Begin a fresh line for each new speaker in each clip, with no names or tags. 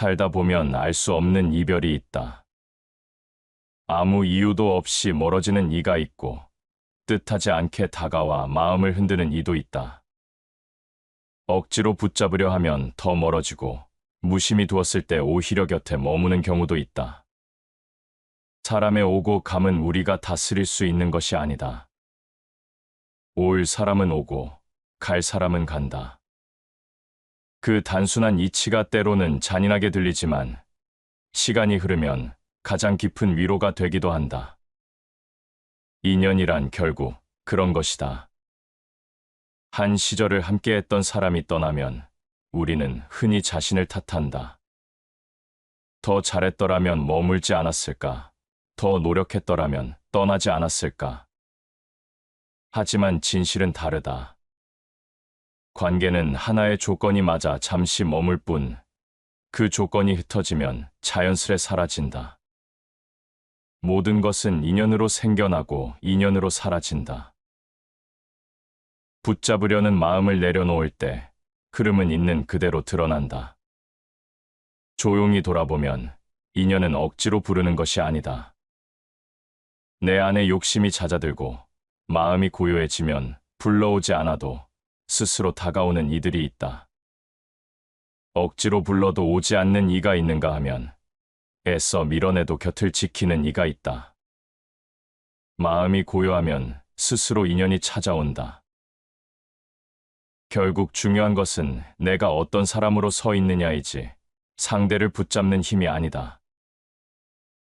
살다 보면 알 수 없는 이별이 있다. 아무 이유도 없이 멀어지는 이가 있고, 뜻하지 않게 다가와 마음을 흔드는 이도 있다. 억지로 붙잡으려 하면 더 멀어지고, 무심히 두었을 때 오히려 곁에 머무는 경우도 있다. 사람의 오고 감은 우리가 다스릴 수 있는 것이 아니다. 올 사람은 오고, 갈 사람은 간다. 그 단순한 이치가 때로는 잔인하게 들리지만, 시간이 흐르면 가장 깊은 위로가 되기도 한다. 인연이란 결국 그런 것이다. 한 시절을 함께했던 사람이 떠나면 우리는 흔히 자신을 탓한다. 더 잘했더라면 머물지 않았을까? 더 노력했더라면 떠나지 않았을까? 하지만 진실은 다르다. 관계는 하나의 조건이 맞아 잠시 머물 뿐, 그 조건이 흩어지면 자연스레 사라진다. 모든 것은 인연으로 생겨나고 인연으로 사라진다. 붙잡으려는 마음을 내려놓을 때 흐름은 있는 그대로 드러난다. 조용히 돌아보면 인연은 억지로 부르는 것이 아니다. 내 안에 욕심이 잦아들고 마음이 고요해지면 불러오지 않아도 스스로 다가오는 이들이 있다. 억지로 불러도 오지 않는 이가 있는가 하면 애써 밀어내도 곁을 지키는 이가 있다. 마음이 고요하면 스스로 인연이 찾아온다. 결국 중요한 것은 내가 어떤 사람으로 서 있느냐이지 상대를 붙잡는 힘이 아니다.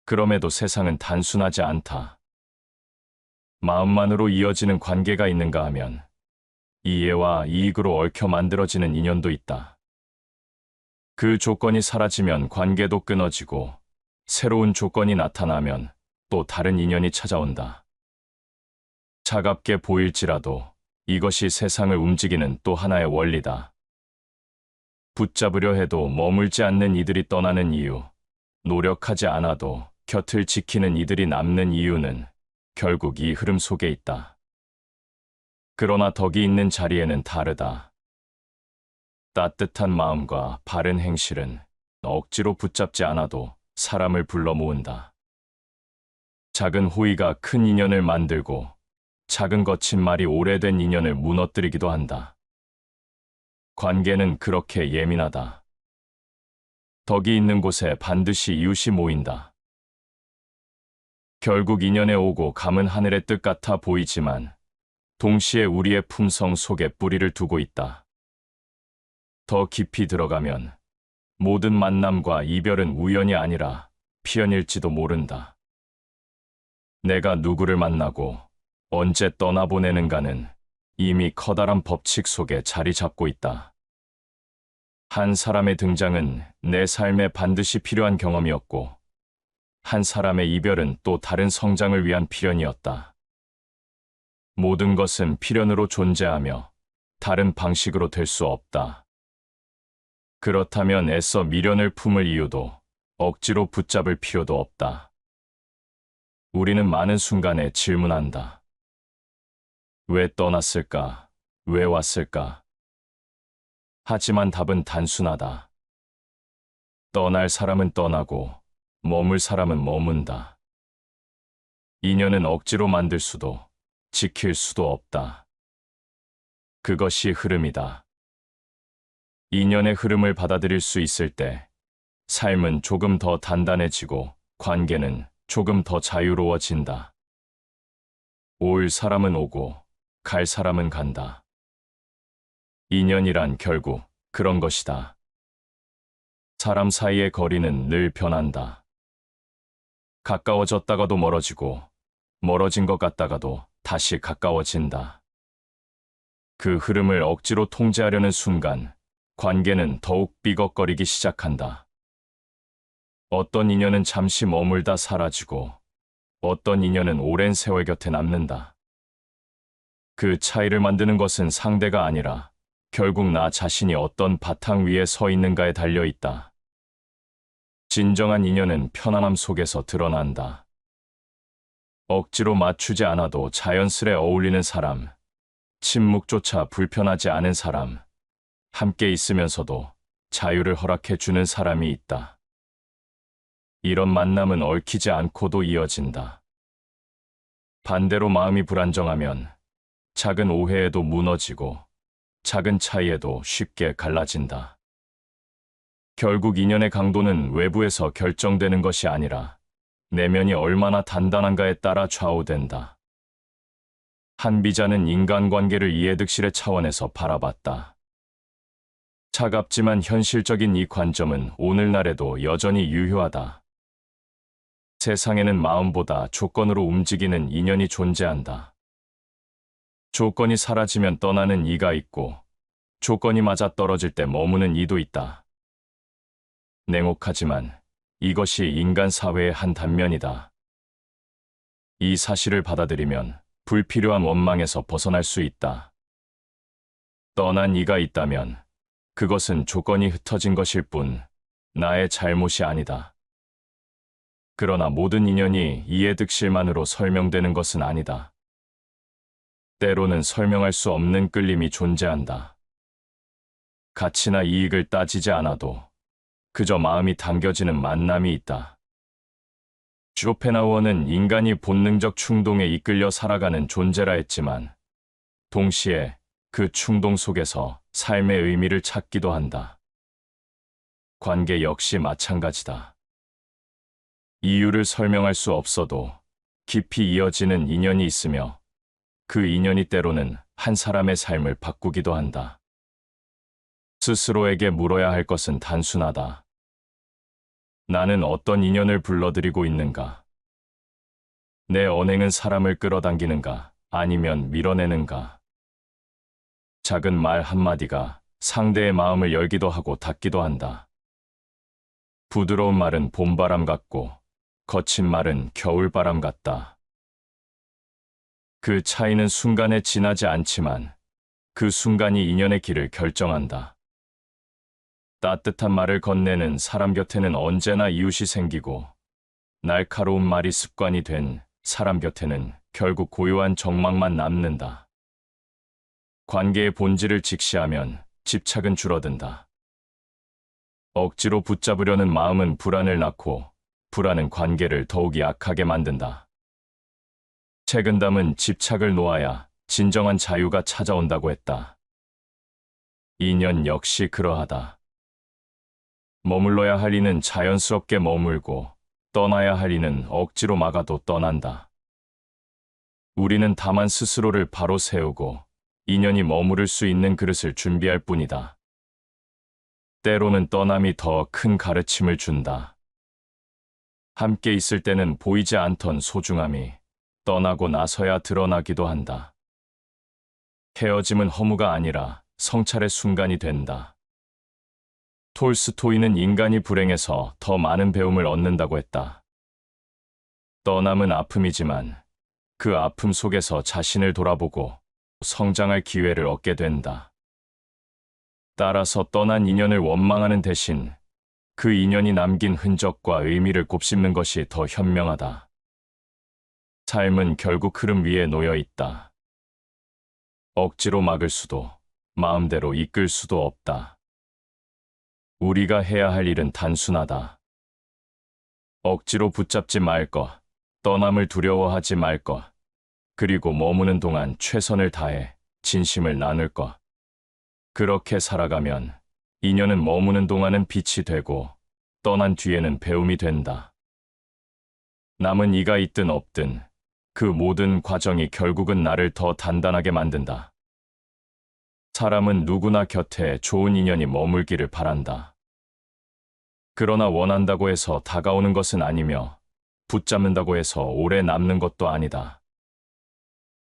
그럼에도 세상은 단순하지 않다. 마음만으로 이어지는 관계가 있는가 하면 이해와 이익으로 얽혀 만들어지는 인연도 있다. 그 조건이 사라지면 관계도 끊어지고 새로운 조건이 나타나면 또 다른 인연이 찾아온다. 차갑게 보일지라도 이것이 세상을 움직이는 또 하나의 원리다. 붙잡으려 해도 머물지 않는 이들이 떠나는 이유, 노력하지 않아도 곁을 지키는 이들이 남는 이유는 결국 이 흐름 속에 있다. 그러나 덕이 있는 자리에는 다르다. 따뜻한 마음과 바른 행실은 억지로 붙잡지 않아도 사람을 불러 모은다. 작은 호의가 큰 인연을 만들고 작은 거친 말이 오래된 인연을 무너뜨리기도 한다. 관계는 그렇게 예민하다. 덕이 있는 곳에 반드시 이웃이 모인다. 결국 인연에 오고 감은 하늘의 뜻 같아 보이지만 동시에 우리의 품성 속에 뿌리를 두고 있다. 더 깊이 들어가면 모든 만남과 이별은 우연이 아니라 필연일지도 모른다. 내가 누구를 만나고 언제 떠나보내는가는 이미 커다란 법칙 속에 자리 잡고 있다. 한 사람의 등장은 내 삶에 반드시 필요한 경험이었고, 한 사람의 이별은 또 다른 성장을 위한 필연이었다. 모든 것은 필연으로 존재하며 다른 방식으로 될 수 없다. 그렇다면 애써 미련을 품을 이유도 억지로 붙잡을 필요도 없다. 우리는 많은 순간에 질문한다. 왜 떠났을까? 왜 왔을까? 하지만 답은 단순하다. 떠날 사람은 떠나고 머물 사람은 머문다. 인연은 억지로 만들 수도 지킬 수도 없다. 그것이 흐름이다. 인연의 흐름을 받아들일 수 있을 때 삶은 조금 더 단단해지고 관계는 조금 더 자유로워진다. 올 사람은 오고 갈 사람은 간다. 인연이란 결국 그런 것이다. 사람 사이의 거리는 늘 변한다. 가까워졌다가도 멀어지고 멀어진 것 같다가도 다시 가까워진다. 그 흐름을 억지로 통제하려는 순간 관계는 더욱 삐걱거리기 시작한다. 어떤 인연은 잠시 머물다 사라지고 어떤 인연은 오랜 세월 곁에 남는다. 그 차이를 만드는 것은 상대가 아니라 결국 나 자신이 어떤 바탕 위에 서 있는가에 달려 있다. 진정한 인연은 편안함 속에서 드러난다. 억지로 맞추지 않아도 자연스레 어울리는 사람, 침묵조차 불편하지 않은 사람, 함께 있으면서도 자유를 허락해 주는 사람이 있다. 이런 만남은 얽히지 않고도 이어진다. 반대로 마음이 불안정하면 작은 오해에도 무너지고 작은 차이에도 쉽게 갈라진다. 결국 인연의 강도는 외부에서 결정되는 것이 아니라 내면이 얼마나 단단한가에 따라 좌우된다. 한 비자는 인간관계를 이해득실의 차원에서 바라봤다. 차갑지만 현실적인 이 관점은 오늘날에도 여전히 유효하다. 세상에는 마음보다 조건으로 움직이는 인연이 존재한다. 조건이 사라지면 떠나는 이가 있고 조건이 맞아떨어질 때 머무는 이도 있다. 냉혹하지만 이것이 인간 사회의 한 단면이다. 이 사실을 받아들이면 불필요한 원망에서 벗어날 수 있다. 떠난 이가 있다면 그것은 조건이 흩어진 것일 뿐 나의 잘못이 아니다. 그러나 모든 인연이 이해득실만으로 설명되는 것은 아니다. 때로는 설명할 수 없는 끌림이 존재한다. 가치나 이익을 따지지 않아도 그저 마음이 당겨지는 만남이 있다. 쇼펜하우어는 인간이 본능적 충동에 이끌려 살아가는 존재라 했지만 동시에 그 충동 속에서 삶의 의미를 찾기도 한다. 관계 역시 마찬가지다. 이유를 설명할 수 없어도 깊이 이어지는 인연이 있으며 그 인연이 때로는 한 사람의 삶을 바꾸기도 한다. 스스로에게 물어야 할 것은 단순하다. 나는 어떤 인연을 불러들이고 있는가? 내 언행은 사람을 끌어당기는가 아니면 밀어내는가? 작은 말 한마디가 상대의 마음을 열기도 하고 닫기도 한다. 부드러운 말은 봄바람 같고 거친 말은 겨울바람 같다. 그 차이는 순간에 지나지 않지만 그 순간이 인연의 길을 결정한다. 따뜻한 말을 건네는 사람 곁에는 언제나 이웃이 생기고 날카로운 말이 습관이 된 사람 곁에는 결국 고요한 정막만 남는다. 관계의 본질을 직시하면 집착은 줄어든다. 억지로 붙잡으려는 마음은 불안을 낳고 불안은 관계를 더욱 약하게 만든다. 책은담은 집착을 놓아야 진정한 자유가 찾아온다고 했다. 인연 역시 그러하다. 머물러야 할 이는 자연스럽게 머물고 떠나야 할 이는 억지로 막아도 떠난다. 우리는 다만 스스로를 바로 세우고 인연이 머무를 수 있는 그릇을 준비할 뿐이다. 때로는 떠남이 더 큰 가르침을 준다. 함께 있을 때는 보이지 않던 소중함이 떠나고 나서야 드러나기도 한다. 헤어짐은 허무가 아니라 성찰의 순간이 된다. 톨스토이는 인간이 불행해서 더 많은 배움을 얻는다고 했다. 떠남은 아픔이지만 그 아픔 속에서 자신을 돌아보고 성장할 기회를 얻게 된다. 따라서 떠난 인연을 원망하는 대신 그 인연이 남긴 흔적과 의미를 곱씹는 것이 더 현명하다. 삶은 결국 흐름 위에 놓여 있다. 억지로 막을 수도, 마음대로 이끌 수도 없다. 우리가 해야 할 일은 단순하다. 억지로 붙잡지 말 것, 떠남을 두려워하지 말 것, 그리고 머무는 동안 최선을 다해 진심을 나눌 것. 그렇게 살아가면 인연은 머무는 동안은 빛이 되고 떠난 뒤에는 배움이 된다. 남은 이가 있든 없든 그 모든 과정이 결국은 나를 더 단단하게 만든다. 사람은 누구나 곁에 좋은 인연이 머물기를 바란다. 그러나 원한다고 해서 다가오는 것은 아니며 붙잡는다고 해서 오래 남는 것도 아니다.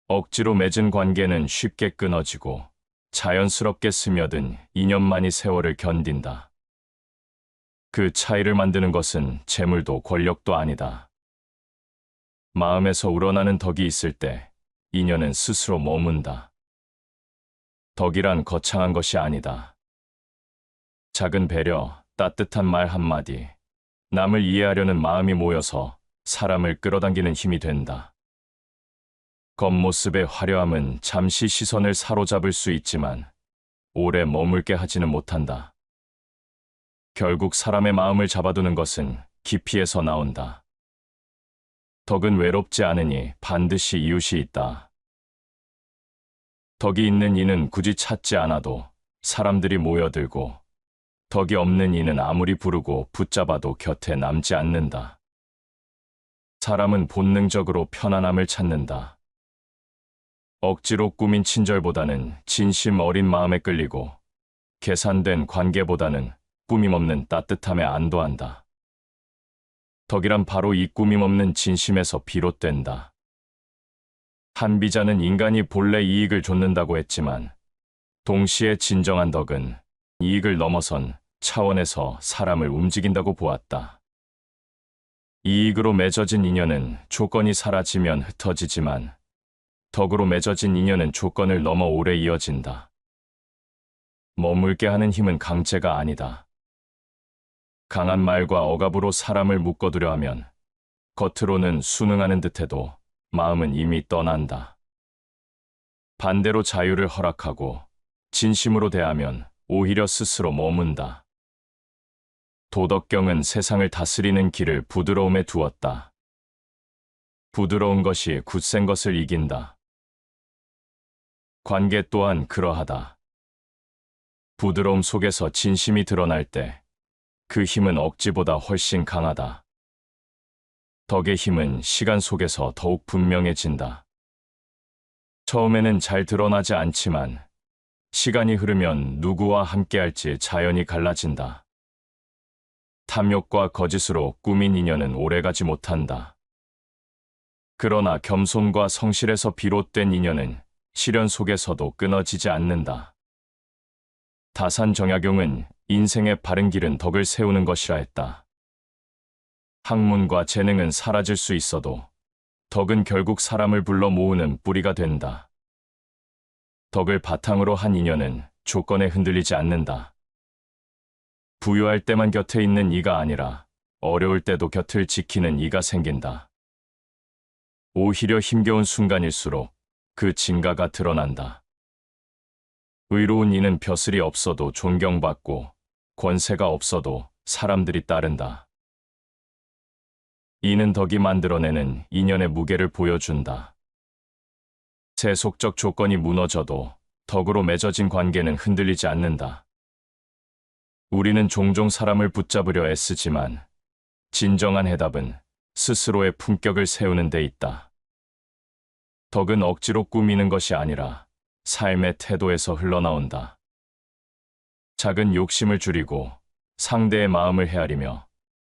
억지로 맺은 관계는 쉽게 끊어지고 자연스럽게 스며든 인연만이 세월을 견딘다. 그 차이를 만드는 것은 재물도 권력도 아니다. 마음에서 우러나는 덕이 있을 때 인연은 스스로 머문다. 덕이란 거창한 것이 아니다. 작은 배려, 따뜻한 말 한마디, 남을 이해하려는 마음이 모여서 사람을 끌어당기는 힘이 된다. 겉모습의 화려함은 잠시 시선을 사로잡을 수 있지만 오래 머물게 하지는 못한다. 결국 사람의 마음을 잡아두는 것은 깊이에서 나온다. 덕은 외롭지 않으니 반드시 이웃이 있다. 덕이 있는 이는 굳이 찾지 않아도 사람들이 모여들고, 덕이 없는 이는 아무리 부르고 붙잡아도 곁에 남지 않는다. 사람은 본능적으로 편안함을 찾는다. 억지로 꾸민 친절보다는 진심 어린 마음에 끌리고, 계산된 관계보다는 꾸밈없는 따뜻함에 안도한다. 덕이란 바로 이 꾸밈없는 진심에서 비롯된다. 한비자는 인간이 본래 이익을 좇는다고 했지만, 동시에 진정한 덕은 이익을 넘어선 차원에서 사람을 움직인다고 보았다. 이익으로 맺어진 인연은 조건이 사라지면 흩어지지만, 덕으로 맺어진 인연은 조건을 넘어 오래 이어진다. 머물게 하는 힘은 강제가 아니다. 강한 말과 억압으로 사람을 묶어두려 하면 겉으로는 순응하는 듯해도 마음은 이미 떠난다. 반대로 자유를 허락하고 진심으로 대하면 오히려 스스로 머문다. 도덕경은 세상을 다스리는 길을 부드러움에 두었다. 부드러운 것이 굳센 것을 이긴다. 관계 또한 그러하다. 부드러움 속에서 진심이 드러날 때 그 힘은 억지보다 훨씬 강하다. 덕의 힘은 시간 속에서 더욱 분명해진다. 처음에는 잘 드러나지 않지만 시간이 흐르면 누구와 함께할지 자연히 갈라진다. 탐욕과 거짓으로 꾸민 인연은 오래가지 못한다. 그러나 겸손과 성실에서 비롯된 인연은 시련 속에서도 끊어지지 않는다. 다산정약용은 인생의 바른 길은 덕을 세우는 것이라 했다. 학문과 재능은 사라질 수 있어도 덕은 결국 사람을 불러 모으는 뿌리가 된다. 덕을 바탕으로 한 인연은 조건에 흔들리지 않는다. 부유할 때만 곁에 있는 이가 아니라 어려울 때도 곁을 지키는 이가 생긴다. 오히려 힘겨운 순간일수록 그 진가가 드러난다. 의로운 이는 벼슬이 없어도 존경받고 권세가 없어도 사람들이 따른다. 이는 덕이 만들어내는 인연의 무게를 보여준다. 세속적 조건이 무너져도 덕으로 맺어진 관계는 흔들리지 않는다. 우리는 종종 사람을 붙잡으려 애쓰지만 진정한 해답은 스스로의 품격을 세우는 데 있다. 덕은 억지로 꾸미는 것이 아니라 삶의 태도에서 흘러나온다. 작은 욕심을 줄이고 상대의 마음을 헤아리며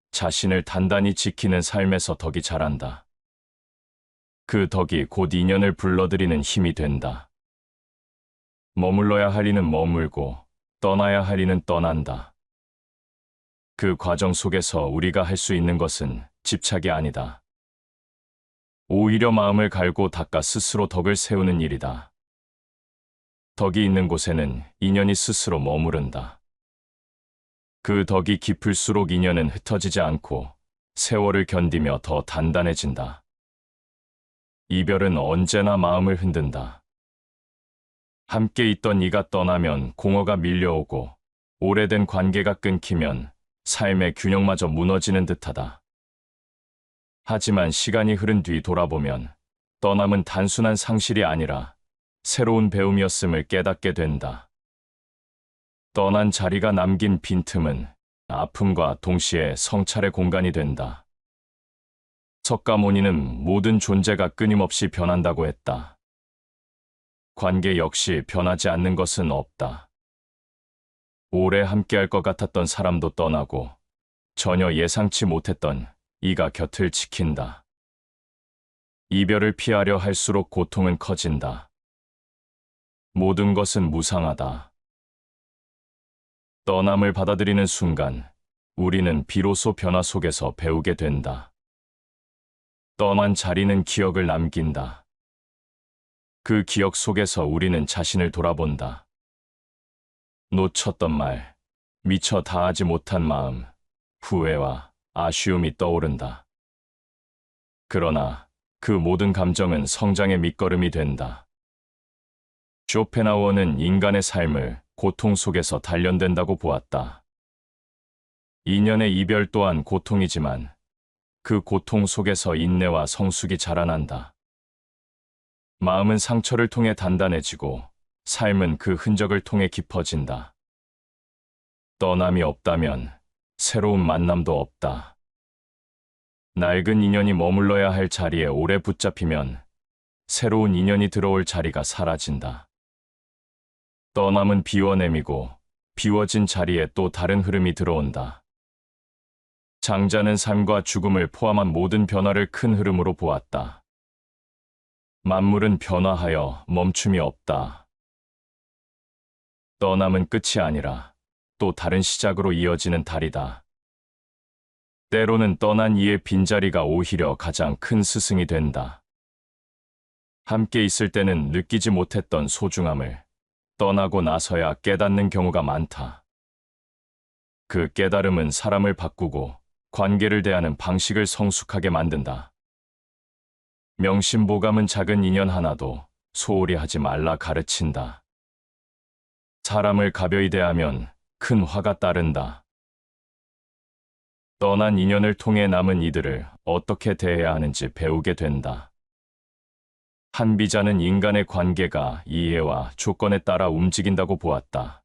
자신을 단단히 지키는 삶에서 덕이 자란다. 그 덕이 곧 인연을 불러들이는 힘이 된다. 머물러야 할 이는 머물고 떠나야 할 이는 떠난다. 그 과정 속에서 우리가 할 수 있는 것은 집착이 아니다. 오히려 마음을 갈고 닦아 스스로 덕을 세우는 일이다. 덕이 있는 곳에는 인연이 스스로 머무른다. 그 덕이 깊을수록 인연은 흩어지지 않고 세월을 견디며 더 단단해진다. 이별은 언제나 마음을 흔든다. 함께 있던 이가 떠나면 공허가 밀려오고 오래된 관계가 끊기면 삶의 균형마저 무너지는 듯하다. 하지만 시간이 흐른 뒤 돌아보면 떠남은 단순한 상실이 아니라 새로운 배움이었음을 깨닫게 된다. 떠난 자리가 남긴 빈틈은 아픔과 동시에 성찰의 공간이 된다. 석가모니는 모든 존재가 끊임없이 변한다고 했다. 관계 역시 변하지 않는 것은 없다. 오래 함께할 것 같았던 사람도 떠나고 전혀 예상치 못했던 이가 곁을 지킨다. 이별을 피하려 할수록 고통은 커진다. 모든 것은 무상하다. 떠남을 받아들이는 순간 우리는 비로소 변화 속에서 배우게 된다. 떠난 자리는 기억을 남긴다. 그 기억 속에서 우리는 자신을 돌아본다. 놓쳤던 말, 미처 다하지 못한 마음, 후회와 아쉬움이 떠오른다. 그러나 그 모든 감정은 성장의 밑거름이 된다. 쇼펜하우어는 인간의 삶을 고통 속에서 단련된다고 보았다. 인연의 이별 또한 고통이지만 그 고통 속에서 인내와 성숙이 자라난다. 마음은 상처를 통해 단단해지고 삶은 그 흔적을 통해 깊어진다. 떠남이 없다면 새로운 만남도 없다. 낡은 인연이 머물러야 할 자리에 오래 붙잡히면 새로운 인연이 들어올 자리가 사라진다. 떠남은 비워냄이고 비워진 자리에 또 다른 흐름이 들어온다. 장자는 삶과 죽음을 포함한 모든 변화를 큰 흐름으로 보았다. 만물은 변화하여 멈춤이 없다. 떠남은 끝이 아니라 또 다른 시작으로 이어지는 달이다. 때로는 떠난 이의 빈자리가 오히려 가장 큰 스승이 된다. 함께 있을 때는 느끼지 못했던 소중함을 떠나고 나서야 깨닫는 경우가 많다. 그 깨달음은 사람을 바꾸고 관계를 대하는 방식을 성숙하게 만든다. 명심보감은 작은 인연 하나도 소홀히 하지 말라 가르친다. 사람을 가벼이 대하면 큰 화가 따른다. 떠난 인연을 통해 남은 이들을 어떻게 대해야 하는지 배우게 된다. 한 비자는 인간의 관계가 이해와 조건에 따라 움직인다고 보았다.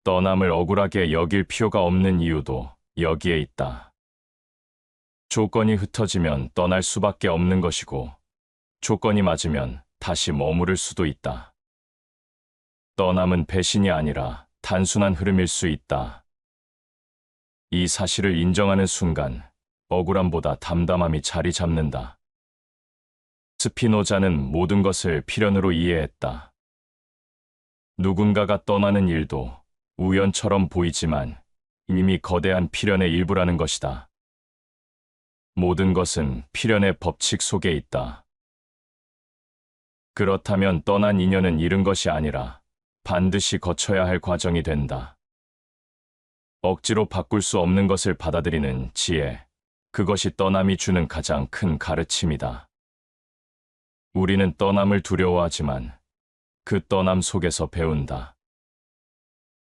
떠남을 억울하게 여길 필요가 없는 이유도 여기에 있다. 조건이 흩어지면 떠날 수밖에 없는 것이고, 조건이 맞으면 다시 머무를 수도 있다. 떠남은 배신이 아니라 단순한 흐름일 수 있다. 이 사실을 인정하는 순간 억울함보다 담담함이 자리 잡는다. 스피노자는 모든 것을 필연으로 이해했다. 누군가가 떠나는 일도 우연처럼 보이지만 이미 거대한 필연의 일부라는 것이다. 모든 것은 필연의 법칙 속에 있다. 그렇다면 떠난 인연은 잃은 것이 아니라 반드시 거쳐야 할 과정이 된다. 억지로 바꿀 수 없는 것을 받아들이는 지혜, 그것이 떠남이 주는 가장 큰 가르침이다. 우리는 떠남을 두려워하지만 그 떠남 속에서 배운다.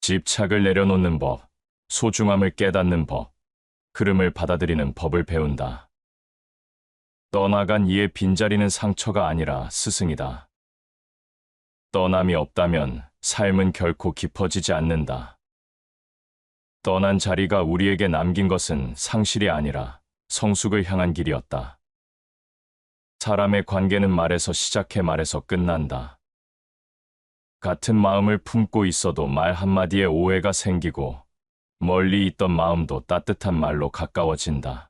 집착을 내려놓는 법, 소중함을 깨닫는 법, 흐름을 받아들이는 법을 배운다. 떠나간 이의 빈자리는 상처가 아니라 스승이다. 떠남이 없다면 삶은 결코 깊어지지 않는다. 떠난 자리가 우리에게 남긴 것은 상실이 아니라 성숙을 향한 길이었다. 사람의 관계는 말에서 시작해 말에서 끝난다. 같은 마음을 품고 있어도 말 한마디에 오해가 생기고 멀리 있던 마음도 따뜻한 말로 가까워진다.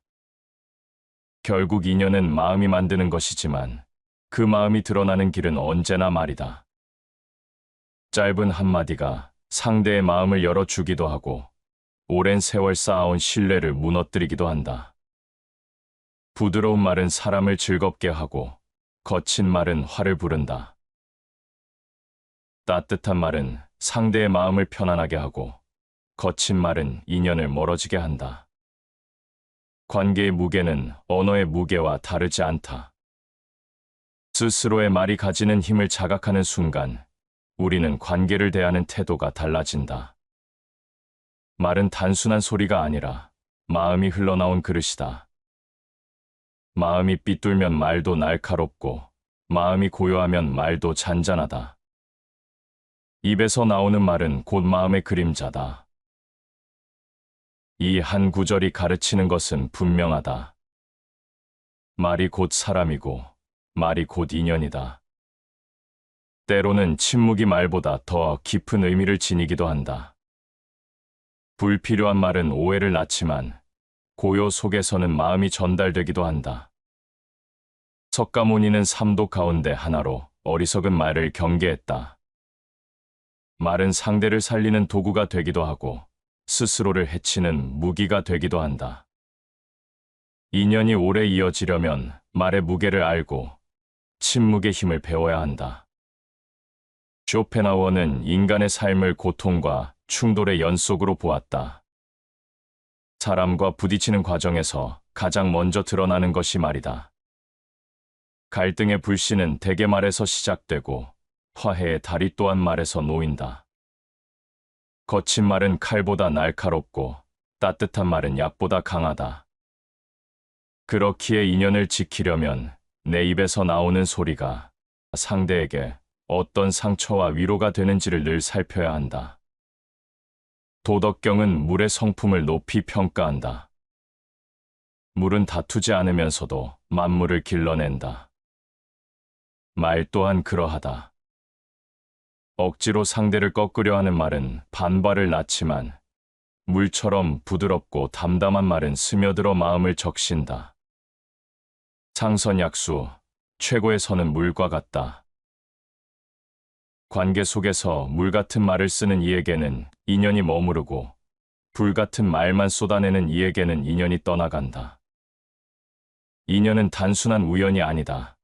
결국 인연은 마음이 만드는 것이지만 그 마음이 드러나는 길은 언제나 말이다. 짧은 한마디가 상대의 마음을 열어주기도 하고 오랜 세월 쌓아온 신뢰를 무너뜨리기도 한다. 부드러운 말은 사람을 즐겁게 하고 거친 말은 화를 부른다. 따뜻한 말은 상대의 마음을 편안하게 하고 거친 말은 인연을 멀어지게 한다. 관계의 무게는 언어의 무게와 다르지 않다. 스스로의 말이 가지는 힘을 자각하는 순간 우리는 관계를 대하는 태도가 달라진다. 말은 단순한 소리가 아니라 마음이 흘러나온 그릇이다. 마음이 삐뚤면 말도 날카롭고 마음이 고요하면 말도 잔잔하다. 입에서 나오는 말은 곧 마음의 그림자다. 이 한 구절이 가르치는 것은 분명하다. 말이 곧 사람이고 말이 곧 인연이다. 때로는 침묵이 말보다 더 깊은 의미를 지니기도 한다. 불필요한 말은 오해를 낳지만 고요 속에서는 마음이 전달되기도 한다. 석가모니는 삼도 가운데 하나로 어리석은 말을 경계했다. 말은 상대를 살리는 도구가 되기도 하고 스스로를 해치는 무기가 되기도 한다. 인연이 오래 이어지려면 말의 무게를 알고 침묵의 힘을 배워야 한다. 쇼펜하우어는 인간의 삶을 고통과 충돌의 연속으로 보았다. 사람과 부딪히는 과정에서 가장 먼저 드러나는 것이 말이다. 갈등의 불씨는 대개 말에서 시작되고 화해의 다리 또한 말에서 놓인다. 거친 말은 칼보다 날카롭고 따뜻한 말은 약보다 강하다. 그렇기에 인연을 지키려면 내 입에서 나오는 소리가 상대에게 어떤 상처와 위로가 되는지를 늘 살펴야 한다. 도덕경은 물의 성품을 높이 평가한다. 물은 다투지 않으면서도 만물을 길러낸다. 말 또한 그러하다. 억지로 상대를 꺾으려 하는 말은 반발을 낳지만 물처럼 부드럽고 담담한 말은 스며들어 마음을 적신다. 상선약수, 최고의 선은 물과 같다. 관계 속에서 물 같은 말을 쓰는 이에게는 인연이 머무르고 불 같은 말만 쏟아내는 이에게는 인연이 떠나간다. 인연은 단순한 우연이 아니다.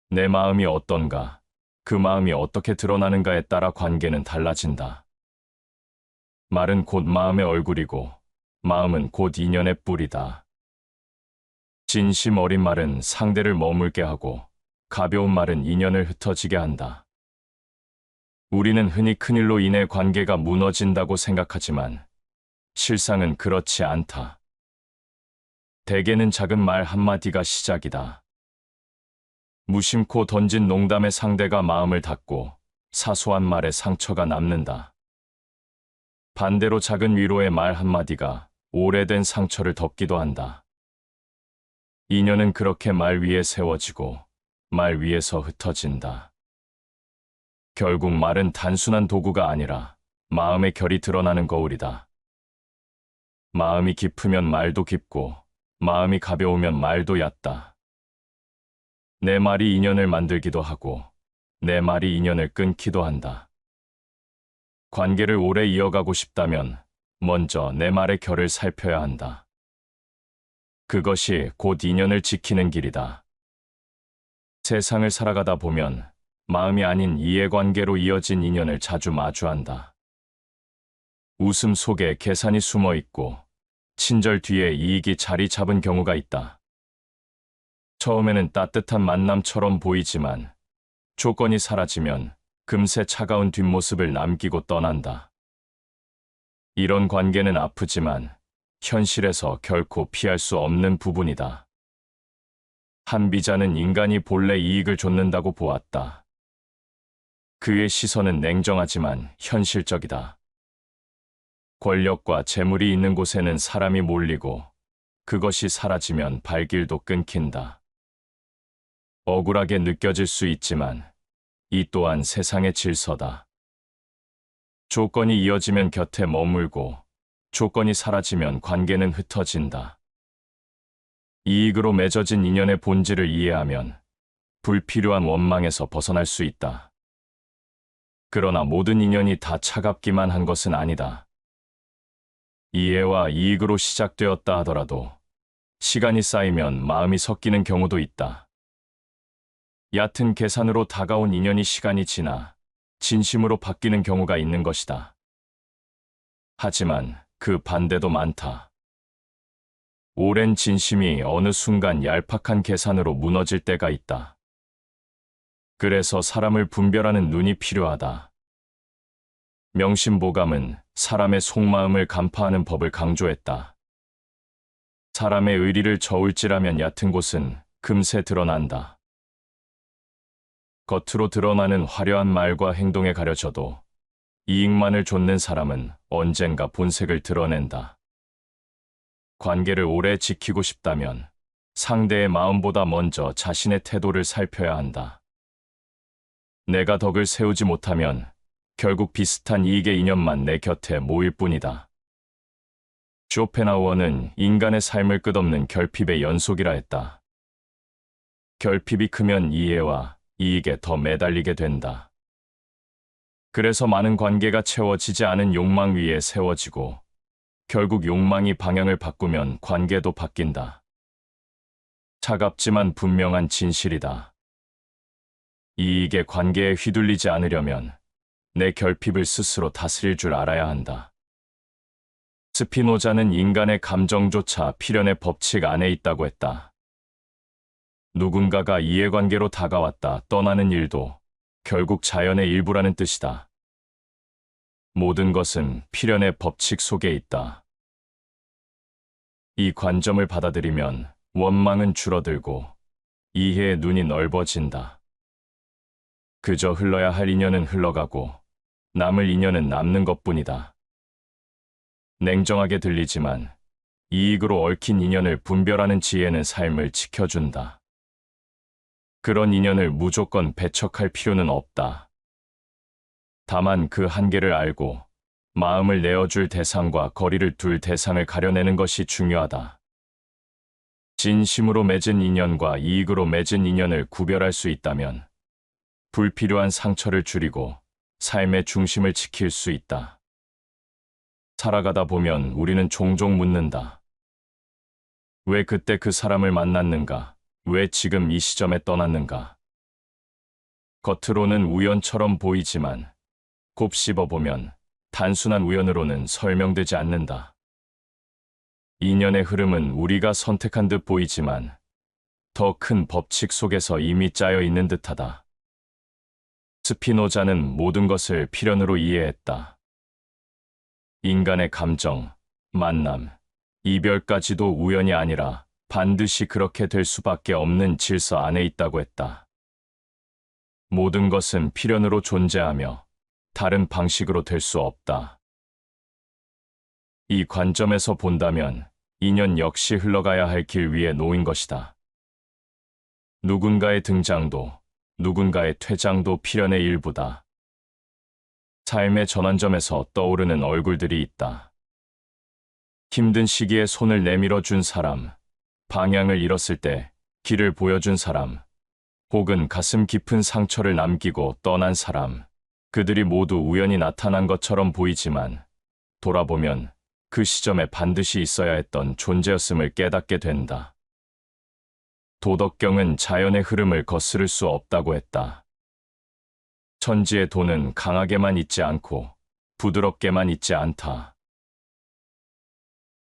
내 마음이 어떤가, 그 마음이 어떻게 드러나는가에 따라 관계는 달라진다. 말은 곧 마음의 얼굴이고 마음은 곧 인연의 뿌리다. 진심 어린 말은 상대를 머물게 하고 가벼운 말은 인연을 흩어지게 한다. 우리는 흔히 큰일로 인해 관계가 무너진다고 생각하지만 실상은 그렇지 않다. 대개는 작은 말 한마디가 시작이다. 무심코 던진 농담에 상대가 마음을 닫고 사소한 말에 상처가 남는다. 반대로 작은 위로의 말 한마디가 오래된 상처를 덮기도 한다. 인연은 그렇게 말 위에 세워지고 말 위에서 흩어진다. 결국 말은 단순한 도구가 아니라 마음의 결이 드러나는 거울이다. 마음이 깊으면 말도 깊고 마음이 가벼우면 말도 얕다. 내 말이 인연을 만들기도 하고 내 말이 인연을 끊기도 한다. 관계를 오래 이어가고 싶다면 먼저 내 말의 결을 살펴야 한다. 그것이 곧 인연을 지키는 길이다. 세상을 살아가다 보면 마음이 아닌 이해관계로 이어진 인연을 자주 마주한다. 웃음 속에 계산이 숨어 있고 친절 뒤에 이익이 자리 잡은 경우가 있다. 처음에는 따뜻한 만남처럼 보이지만 조건이 사라지면 금세 차가운 뒷모습을 남기고 떠난다. 이런 관계는 아프지만 현실에서 결코 피할 수 없는 부분이다. 한 비자는 인간이 본래 이익을 좇는다고 보았다. 그의 시선은 냉정하지만 현실적이다. 권력과 재물이 있는 곳에는 사람이 몰리고 그것이 사라지면 발길도 끊긴다. 억울하게 느껴질 수 있지만 이 또한 세상의 질서다. 조건이 이어지면 곁에 머물고 조건이 사라지면 관계는 흩어진다. 이익으로 맺어진 인연의 본질을 이해하면 불필요한 원망에서 벗어날 수 있다. 그러나 모든 인연이 다 차갑기만 한 것은 아니다. 이해와 이익으로 시작되었다 하더라도 시간이 쌓이면 마음이 섞이는 경우도 있다. 얕은 계산으로 다가온 인연이 시간이 지나 진심으로 바뀌는 경우가 있는 것이다. 하지만 그 반대도 많다. 오랜 진심이 어느 순간 얄팍한 계산으로 무너질 때가 있다. 그래서 사람을 분별하는 눈이 필요하다. 명심보감은 사람의 속마음을 간파하는 법을 강조했다. 사람의 의리를 저울질하면 얕은 곳은 금세 드러난다. 겉으로 드러나는 화려한 말과 행동에 가려져도 이익만을 좇는 사람은 언젠가 본색을 드러낸다. 관계를 오래 지키고 싶다면 상대의 마음보다 먼저 자신의 태도를 살펴야 한다. 내가 덕을 세우지 못하면 결국 비슷한 이익의 인연만 내 곁에 모일 뿐이다. 쇼펜하우어는 인간의 삶을 끝없는 결핍의 연속이라 했다. 결핍이 크면 이해와 이익에 더 매달리게 된다. 그래서 많은 관계가 채워지지 않은 욕망 위에 세워지고 결국 욕망이 방향을 바꾸면 관계도 바뀐다. 차갑지만 분명한 진실이다. 이익의 관계에 휘둘리지 않으려면 내 결핍을 스스로 다스릴 줄 알아야 한다. 스피노자는 인간의 감정조차 필연의 법칙 안에 있다고 했다. 누군가가 이해관계로 다가왔다 떠나는 일도 결국 자연의 일부라는 뜻이다. 모든 것은 필연의 법칙 속에 있다. 이 관점을 받아들이면 원망은 줄어들고 이해의 눈이 넓어진다. 그저 흘러야 할 인연은 흘러가고 남을 인연은 남는 것뿐이다. 냉정하게 들리지만 이익으로 얽힌 인연을 분별하는 지혜는 삶을 지켜준다. 그런 인연을 무조건 배척할 필요는 없다. 다만 그 한계를 알고 마음을 내어줄 대상과 거리를 둘 대상을 가려내는 것이 중요하다. 진심으로 맺은 인연과 이익으로 맺은 인연을 구별할 수 있다면 불필요한 상처를 줄이고 삶의 중심을 지킬 수 있다. 살아가다 보면 우리는 종종 묻는다. 왜 그때 그 사람을 만났는가? 왜 지금 이 시점에 떠났는가? 겉으로는 우연처럼 보이지만 곱씹어보면 단순한 우연으로는 설명되지 않는다. 인연의 흐름은 우리가 선택한 듯 보이지만 더 큰 법칙 속에서 이미 짜여 있는 듯하다. 스피노자는 모든 것을 필연으로 이해했다. 인간의 감정, 만남, 이별까지도 우연이 아니라 반드시 그렇게 될 수밖에 없는 질서 안에 있다고 했다. 모든 것은 필연으로 존재하며 다른 방식으로 될 수 없다. 이 관점에서 본다면 인연 역시 흘러가야 할 길 위에 놓인 것이다. 누군가의 등장도 누군가의 퇴장도 필연의 일부다. 삶의 전환점에서 떠오르는 얼굴들이 있다. 힘든 시기에 손을 내밀어 준 사람, 방향을 잃었을 때 길을 보여준 사람, 혹은 가슴 깊은 상처를 남기고 떠난 사람, 그들이 모두 우연히 나타난 것처럼 보이지만 돌아보면 그 시점에 반드시 있어야 했던 존재였음을 깨닫게 된다. 도덕경은 자연의 흐름을 거스를 수 없다고 했다. 천지의 도는 강하게만 있지 않고 부드럽게만 있지 않다.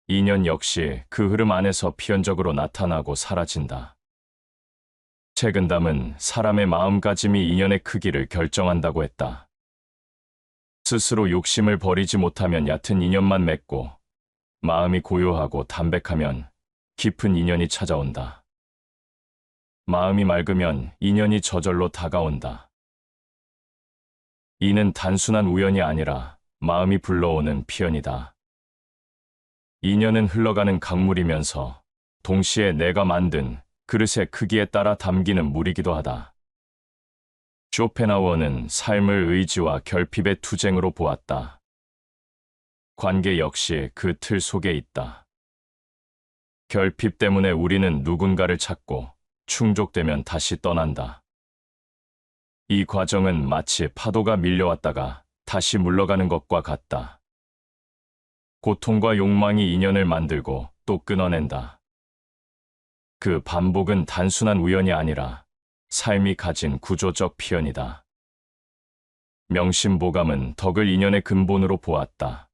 인연 역시 그 흐름 안에서 필연적으로 나타나고 사라진다. 책은담은 사람의 마음가짐이 인연의 크기를 결정한다고 했다. 스스로 욕심을 버리지 못하면 얕은 인연만 맺고 마음이 고요하고 담백하면 깊은 인연이 찾아온다. 마음이 맑으면 인연이 저절로 다가온다. 이는 단순한 우연이 아니라 마음이 불러오는 필연이다. 인연은 흘러가는 강물이면서 동시에 내가 만든 그릇의 크기에 따라 담기는 물이기도 하다. 쇼펜하우어는 삶을 의지와 결핍의 투쟁으로 보았다. 관계 역시 그 틀 속에 있다. 결핍 때문에 우리는 누군가를 찾고 충족되면 다시 떠난다. 이 과정은 마치 파도가 밀려왔다가 다시 물러가는 것과 같다. 고통과 욕망이 인연을 만들고 또 끊어낸다. 그 반복은 단순한 우연이 아니라 삶이 가진 구조적 필연이다. 명심보감은 덕을 인연의 근본으로 보았다.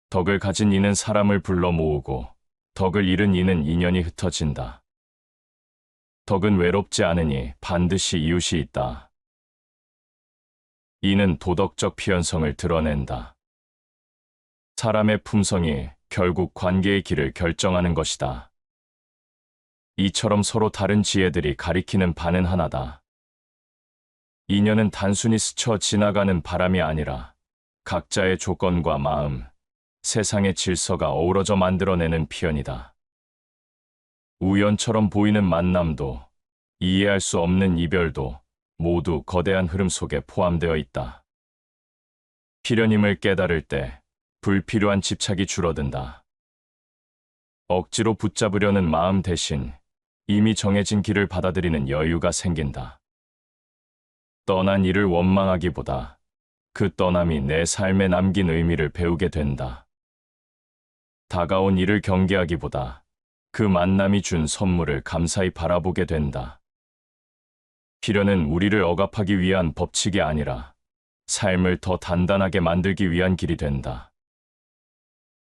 덕을 가진 이는 사람을 불러 모으고 덕을 잃은 이는 인연이 흩어진다. 덕은 외롭지 않으니 반드시 이웃이 있다. 이는 도덕적 필연성을 드러낸다. 사람의 품성이 결국 관계의 길을 결정하는 것이다. 이처럼 서로 다른 지혜들이 가리키는 바는 하나다. 인연은 단순히 스쳐 지나가는 바람이 아니라 각자의 조건과 마음, 세상의 질서가 어우러져 만들어내는 필연이다. 우연처럼 보이는 만남도 이해할 수 없는 이별도 모두 거대한 흐름 속에 포함되어 있다. 필연임을 깨달을 때 불필요한 집착이 줄어든다. 억지로 붙잡으려는 마음 대신 이미 정해진 길을 받아들이는 여유가 생긴다. 떠난 이를 원망하기보다 그 떠남이 내 삶에 남긴 의미를 배우게 된다. 다가온 이를 경계하기보다 그 만남이 준 선물을 감사히 바라보게 된다. 필연은 우리를 억압하기 위한 법칙이 아니라 삶을 더 단단하게 만들기 위한 길이 된다.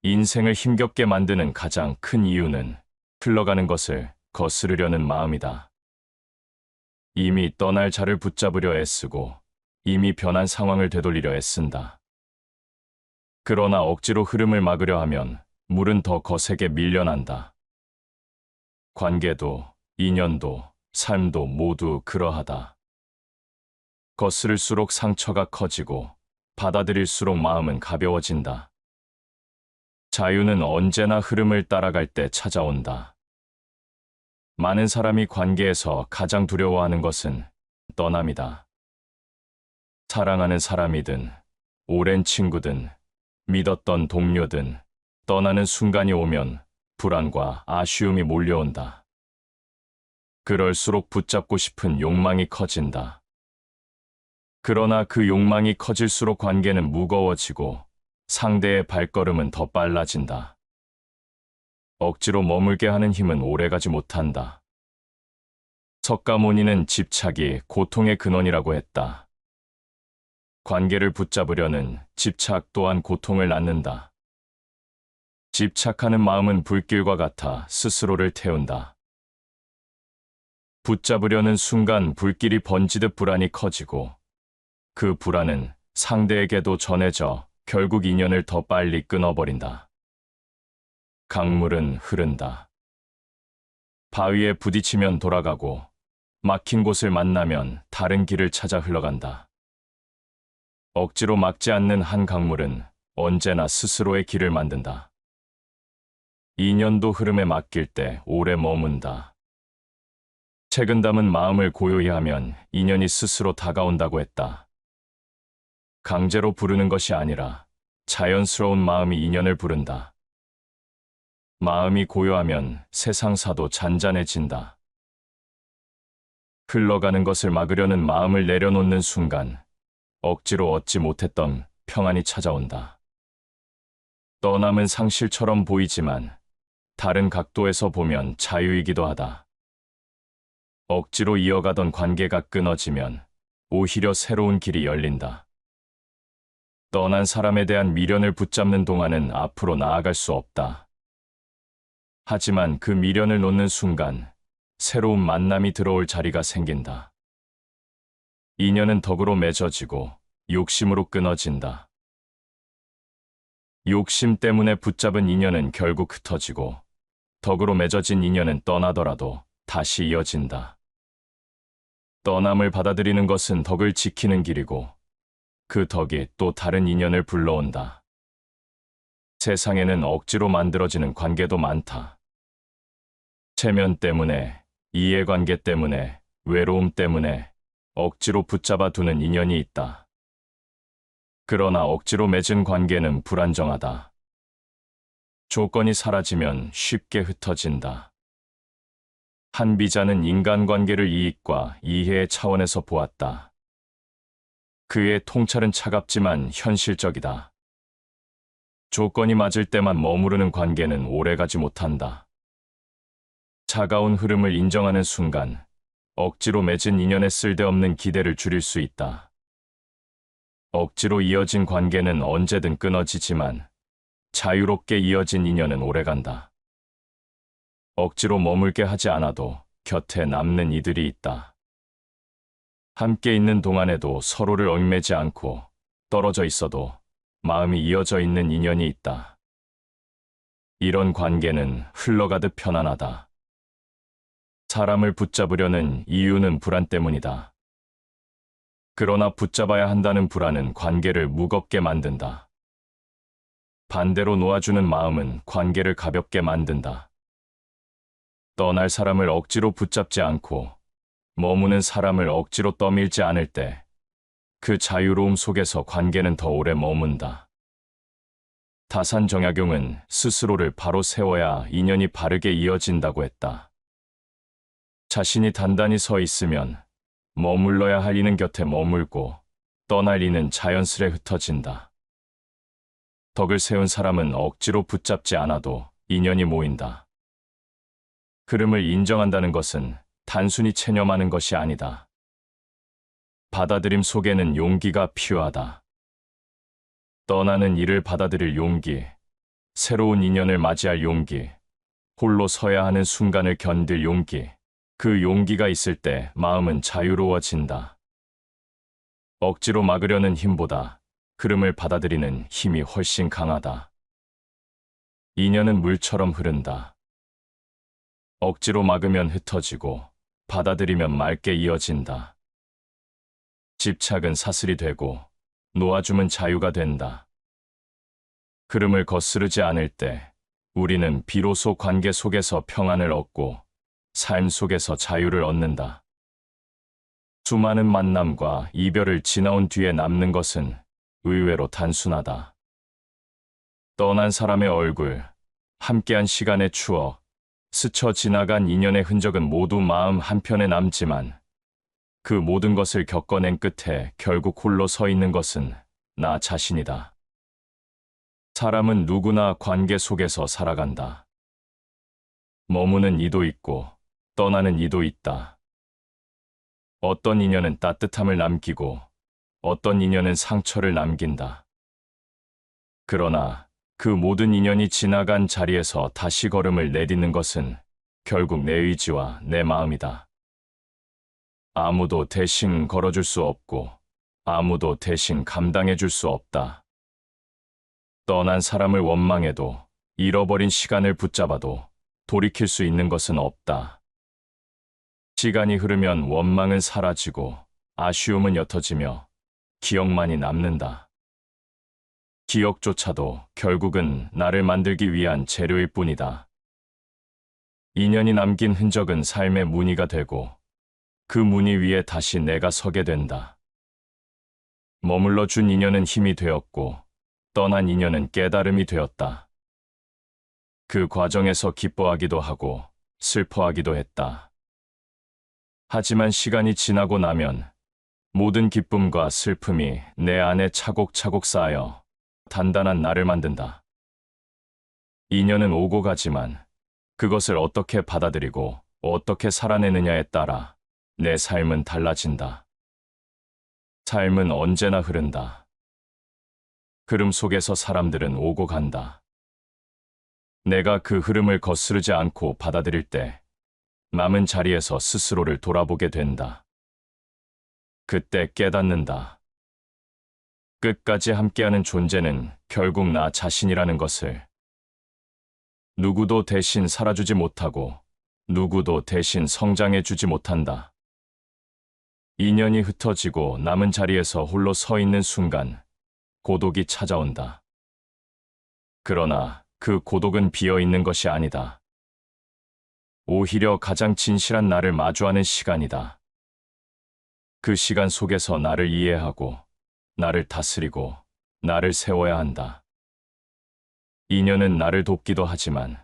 인생을 힘겹게 만드는 가장 큰 이유는 흘러가는 것을 거스르려는 마음이다. 이미 떠날 자를 붙잡으려 애쓰고 이미 변한 상황을 되돌리려 애쓴다. 그러나 억지로 흐름을 막으려 하면 물은 더 거세게 밀려난다. 관계도, 인연도, 삶도 모두 그러하다. 거스를수록 상처가 커지고 받아들일수록 마음은 가벼워진다. 자유는 언제나 흐름을 따라갈 때 찾아온다. 많은 사람이 관계에서 가장 두려워하는 것은 떠남이다. 사랑하는 사람이든, 오랜 친구든, 믿었던 동료든, 떠나는 순간이 오면 불안과 아쉬움이 몰려온다. 그럴수록 붙잡고 싶은 욕망이 커진다. 그러나 그 욕망이 커질수록 관계는 무거워지고 상대의 발걸음은 더 빨라진다. 억지로 머물게 하는 힘은 오래가지 못한다. 석가모니는 집착이 고통의 근원이라고 했다. 관계를 붙잡으려는 집착 또한 고통을 낳는다. 집착하는 마음은 불길과 같아 스스로를 태운다. 붙잡으려는 순간 불길이 번지듯 불안이 커지고 그 불안은 상대에게도 전해져 결국 인연을 더 빨리 끊어버린다. 강물은 흐른다. 바위에 부딪히면 돌아가고 막힌 곳을 만나면 다른 길을 찾아 흘러간다. 억지로 막지 않는 한 강물은 언제나 스스로의 길을 만든다. 인연도 흐름에 맡길 때 오래 머문다. 책은 담은 마음을 고요히 하면 인연이 스스로 다가온다고 했다. 강제로 부르는 것이 아니라 자연스러운 마음이 인연을 부른다. 마음이 고요하면 세상사도 잔잔해진다. 흘러가는 것을 막으려는 마음을 내려놓는 순간 억지로 얻지 못했던 평안이 찾아온다. 떠남은 상실처럼 보이지만 다른 각도에서 보면 자유이기도 하다. 억지로 이어가던 관계가 끊어지면 오히려 새로운 길이 열린다. 떠난 사람에 대한 미련을 붙잡는 동안은 앞으로 나아갈 수 없다. 하지만 그 미련을 놓는 순간 새로운 만남이 들어올 자리가 생긴다. 인연은 덕으로 맺어지고 욕심으로 끊어진다. 욕심 때문에 붙잡은 인연은 결국 흩어지고 덕으로 맺어진 인연은 떠나더라도 다시 이어진다. 떠남을 받아들이는 것은 덕을 지키는 길이고 그 덕이 또 다른 인연을 불러온다. 세상에는 억지로 만들어지는 관계도 많다. 체면 때문에, 이해관계 때문에, 외로움 때문에 억지로 붙잡아 두는 인연이 있다. 그러나 억지로 맺은 관계는 불안정하다. 조건이 사라지면 쉽게 흩어진다. 한 비자는 인간관계를 이익과 이해의 차원에서 보았다. 그의 통찰은 차갑지만 현실적이다. 조건이 맞을 때만 머무르는 관계는 오래가지 못한다. 차가운 흐름을 인정하는 순간 억지로 맺은 인연에 쓸데없는 기대를 줄일 수 있다. 억지로 이어진 관계는 언제든 끊어지지만 자유롭게 이어진 인연은 오래간다. 억지로 머물게 하지 않아도 곁에 남는 이들이 있다. 함께 있는 동안에도 서로를 얽매지 않고 떨어져 있어도 마음이 이어져 있는 인연이 있다. 이런 관계는 흘러가듯 편안하다. 사람을 붙잡으려는 이유는 불안 때문이다. 그러나 붙잡아야 한다는 불안은 관계를 무겁게 만든다. 반대로 놓아주는 마음은 관계를 가볍게 만든다. 떠날 사람을 억지로 붙잡지 않고 머무는 사람을 억지로 떠밀지 않을 때 그 자유로움 속에서 관계는 더 오래 머문다. 다산정약용은 스스로를 바로 세워야 인연이 바르게 이어진다고 했다. 자신이 단단히 서 있으면 머물러야 할 이는 곁에 머물고 떠날 이는 자연스레 흩어진다. 덕을 세운 사람은 억지로 붙잡지 않아도 인연이 모인다. 흐름을 인정한다는 것은 단순히 체념하는 것이 아니다. 받아들임 속에는 용기가 필요하다. 떠나는 이를 받아들일 용기, 새로운 인연을 맞이할 용기, 홀로 서야 하는 순간을 견딜 용기, 그 용기가 있을 때 마음은 자유로워진다. 억지로 막으려는 힘보다 흐름을 받아들이는 힘이 훨씬 강하다. 인연은 물처럼 흐른다. 억지로 막으면 흩어지고 받아들이면 맑게 이어진다. 집착은 사슬이 되고 놓아주면 자유가 된다. 흐름을 거스르지 않을 때 우리는 비로소 관계 속에서 평안을 얻고 삶 속에서 자유를 얻는다. 수많은 만남과 이별을 지나온 뒤에 남는 것은 의외로 단순하다. 떠난 사람의 얼굴, 함께한 시간의 추억, 스쳐 지나간 인연의 흔적은 모두 마음 한편에 남지만 그 모든 것을 겪어낸 끝에 결국 홀로 서 있는 것은 나 자신이다. 사람은 누구나 관계 속에서 살아간다. 머무는 이도 있고 떠나는 이도 있다. 어떤 인연은 따뜻함을 남기고 어떤 인연은 상처를 남긴다. 그러나 그 모든 인연이 지나간 자리에서 다시 걸음을 내딛는 것은 결국 내 의지와 내 마음이다. 아무도 대신 걸어줄 수 없고 아무도 대신 감당해줄 수 없다. 떠난 사람을 원망해도 잃어버린 시간을 붙잡아도 돌이킬 수 있는 것은 없다. 시간이 흐르면 원망은 사라지고 아쉬움은 옅어지며 기억만이 남는다. 기억조차도 결국은 나를 만들기 위한 재료일 뿐이다. 인연이 남긴 흔적은 삶의 무늬가 되고 그 무늬 위에 다시 내가 서게 된다. 머물러 준 인연은 힘이 되었고 떠난 인연은 깨달음이 되었다. 그 과정에서 기뻐하기도 하고 슬퍼하기도 했다. 하지만 시간이 지나고 나면 모든 기쁨과 슬픔이 내 안에 차곡차곡 쌓여 단단한 나를 만든다. 인연은 오고 가지만 그것을 어떻게 받아들이고 어떻게 살아내느냐에 따라 내 삶은 달라진다. 삶은 언제나 흐른다. 흐름 속에서 사람들은 오고 간다. 내가 그 흐름을 거스르지 않고 받아들일 때 남은 자리에서 스스로를 돌아보게 된다. 그때 깨닫는다. 끝까지 함께하는 존재는 결국 나 자신이라는 것을. 누구도 대신 살아주지 못하고 누구도 대신 성장해주지 못한다. 인연이 흩어지고 남은 자리에서 홀로 서 있는 순간 고독이 찾아온다. 그러나 그 고독은 비어있는 것이 아니다. 오히려 가장 진실한 나를 마주하는 시간이다. 그 시간 속에서 나를 이해하고 나를 다스리고 나를 세워야 한다. 인연은 나를 돕기도 하지만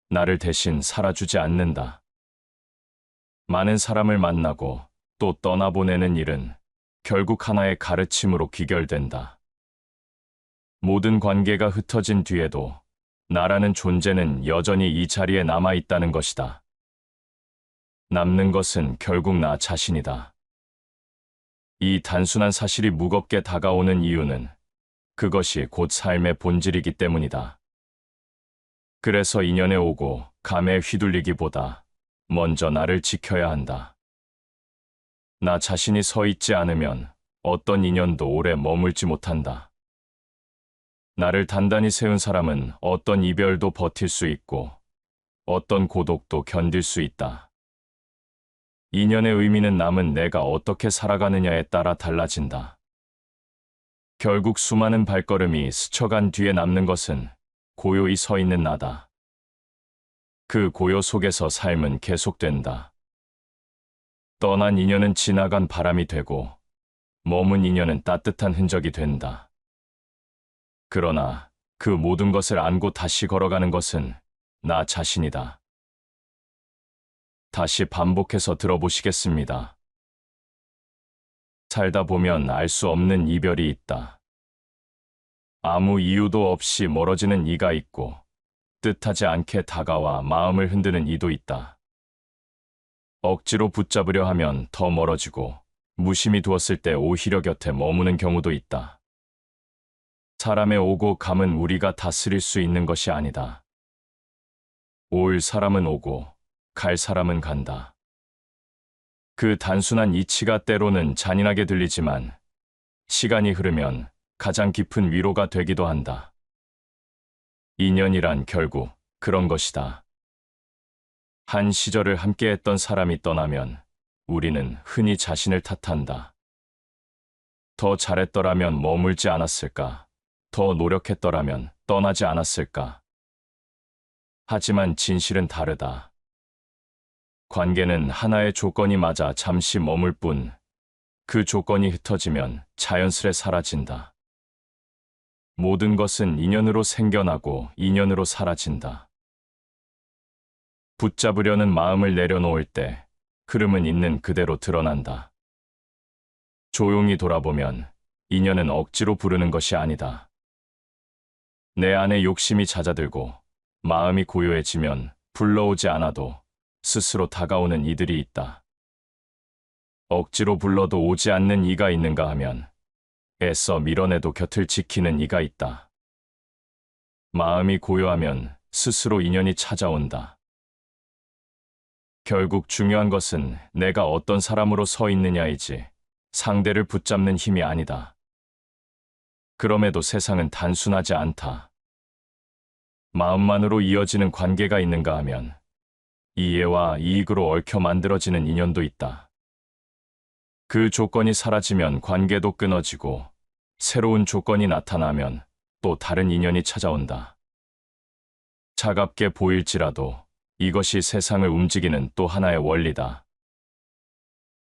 나를 대신 살아주지 않는다. 많은 사람을 만나고 또 떠나보내는 일은 결국 하나의 가르침으로 귀결된다. 모든 관계가 흩어진 뒤에도 나라는 존재는 여전히 이 자리에 남아있다는 것이다. 남는 것은 결국 나 자신이다. 이 단순한 사실이 무겁게 다가오는 이유는 그것이 곧 삶의 본질이기 때문이다. 그래서 인연에 오고 감에 휘둘리기보다 먼저 나를 지켜야 한다. 나 자신이 서 있지 않으면 어떤 인연도 오래 머물지 못한다. 나를 단단히 세운 사람은 어떤 이별도 버틸 수 있고 어떤 고독도 견딜 수 있다. 인연의 의미는 남은 내가 어떻게 살아가느냐에 따라 달라진다. 결국 수많은 발걸음이 스쳐간 뒤에 남는 것은 고요히 서 있는 나다. 그 고요 속에서 삶은 계속된다. 떠난 인연은 지나간 바람이 되고 머문 인연은 따뜻한 흔적이 된다. 그러나 그 모든 것을 안고 다시 걸어가는 것은 나 자신이다. 다시 반복해서 들어보시겠습니다. 살다 보면 알 수 없는 이별이 있다. 아무 이유도 없이 멀어지는 이가 있고 뜻하지 않게 다가와 마음을 흔드는 이도 있다. 억지로 붙잡으려 하면 더 멀어지고 무심히 두었을 때 오히려 곁에 머무는 경우도 있다. 사람의 오고 감은 우리가 다스릴 수 있는 것이 아니다. 올 사람은 오고 갈 사람은 간다. 그 단순한 이치가 때로는 잔인하게 들리지만 시간이 흐르면 가장 깊은 위로가 되기도 한다. 인연이란 결국 그런 것이다. 한 시절을 함께했던 사람이 떠나면 우리는 흔히 자신을 탓한다. 더 잘했더라면 머물지 않았을까? 더 노력했더라면 떠나지 않았을까? 하지만 진실은 다르다. 관계는 하나의 조건이 맞아 잠시 머물 뿐, 그 조건이 흩어지면 자연스레 사라진다. 모든 것은 인연으로 생겨나고 인연으로 사라진다. 붙잡으려는 마음을 내려놓을 때 흐름은 있는 그대로 드러난다. 조용히 돌아보면 인연은 억지로 부르는 것이 아니다. 내 안에 욕심이 잦아들고 마음이 고요해지면 불러오지 않아도 스스로 다가오는 이들이 있다. 억지로 불러도 오지 않는 이가 있는가 하면 애써 밀어내도 곁을 지키는 이가 있다. 마음이 고요하면 스스로 인연이 찾아온다. 결국 중요한 것은 내가 어떤 사람으로 서 있느냐이지 상대를 붙잡는 힘이 아니다. 그럼에도 세상은 단순하지 않다. 마음만으로 이어지는 관계가 있는가 하면 이해와 이익으로 얽혀 만들어지는 인연도 있다. 그 조건이 사라지면 관계도 끊어지고 새로운 조건이 나타나면 또 다른 인연이 찾아온다. 차갑게 보일지라도 이것이 세상을 움직이는 또 하나의 원리다.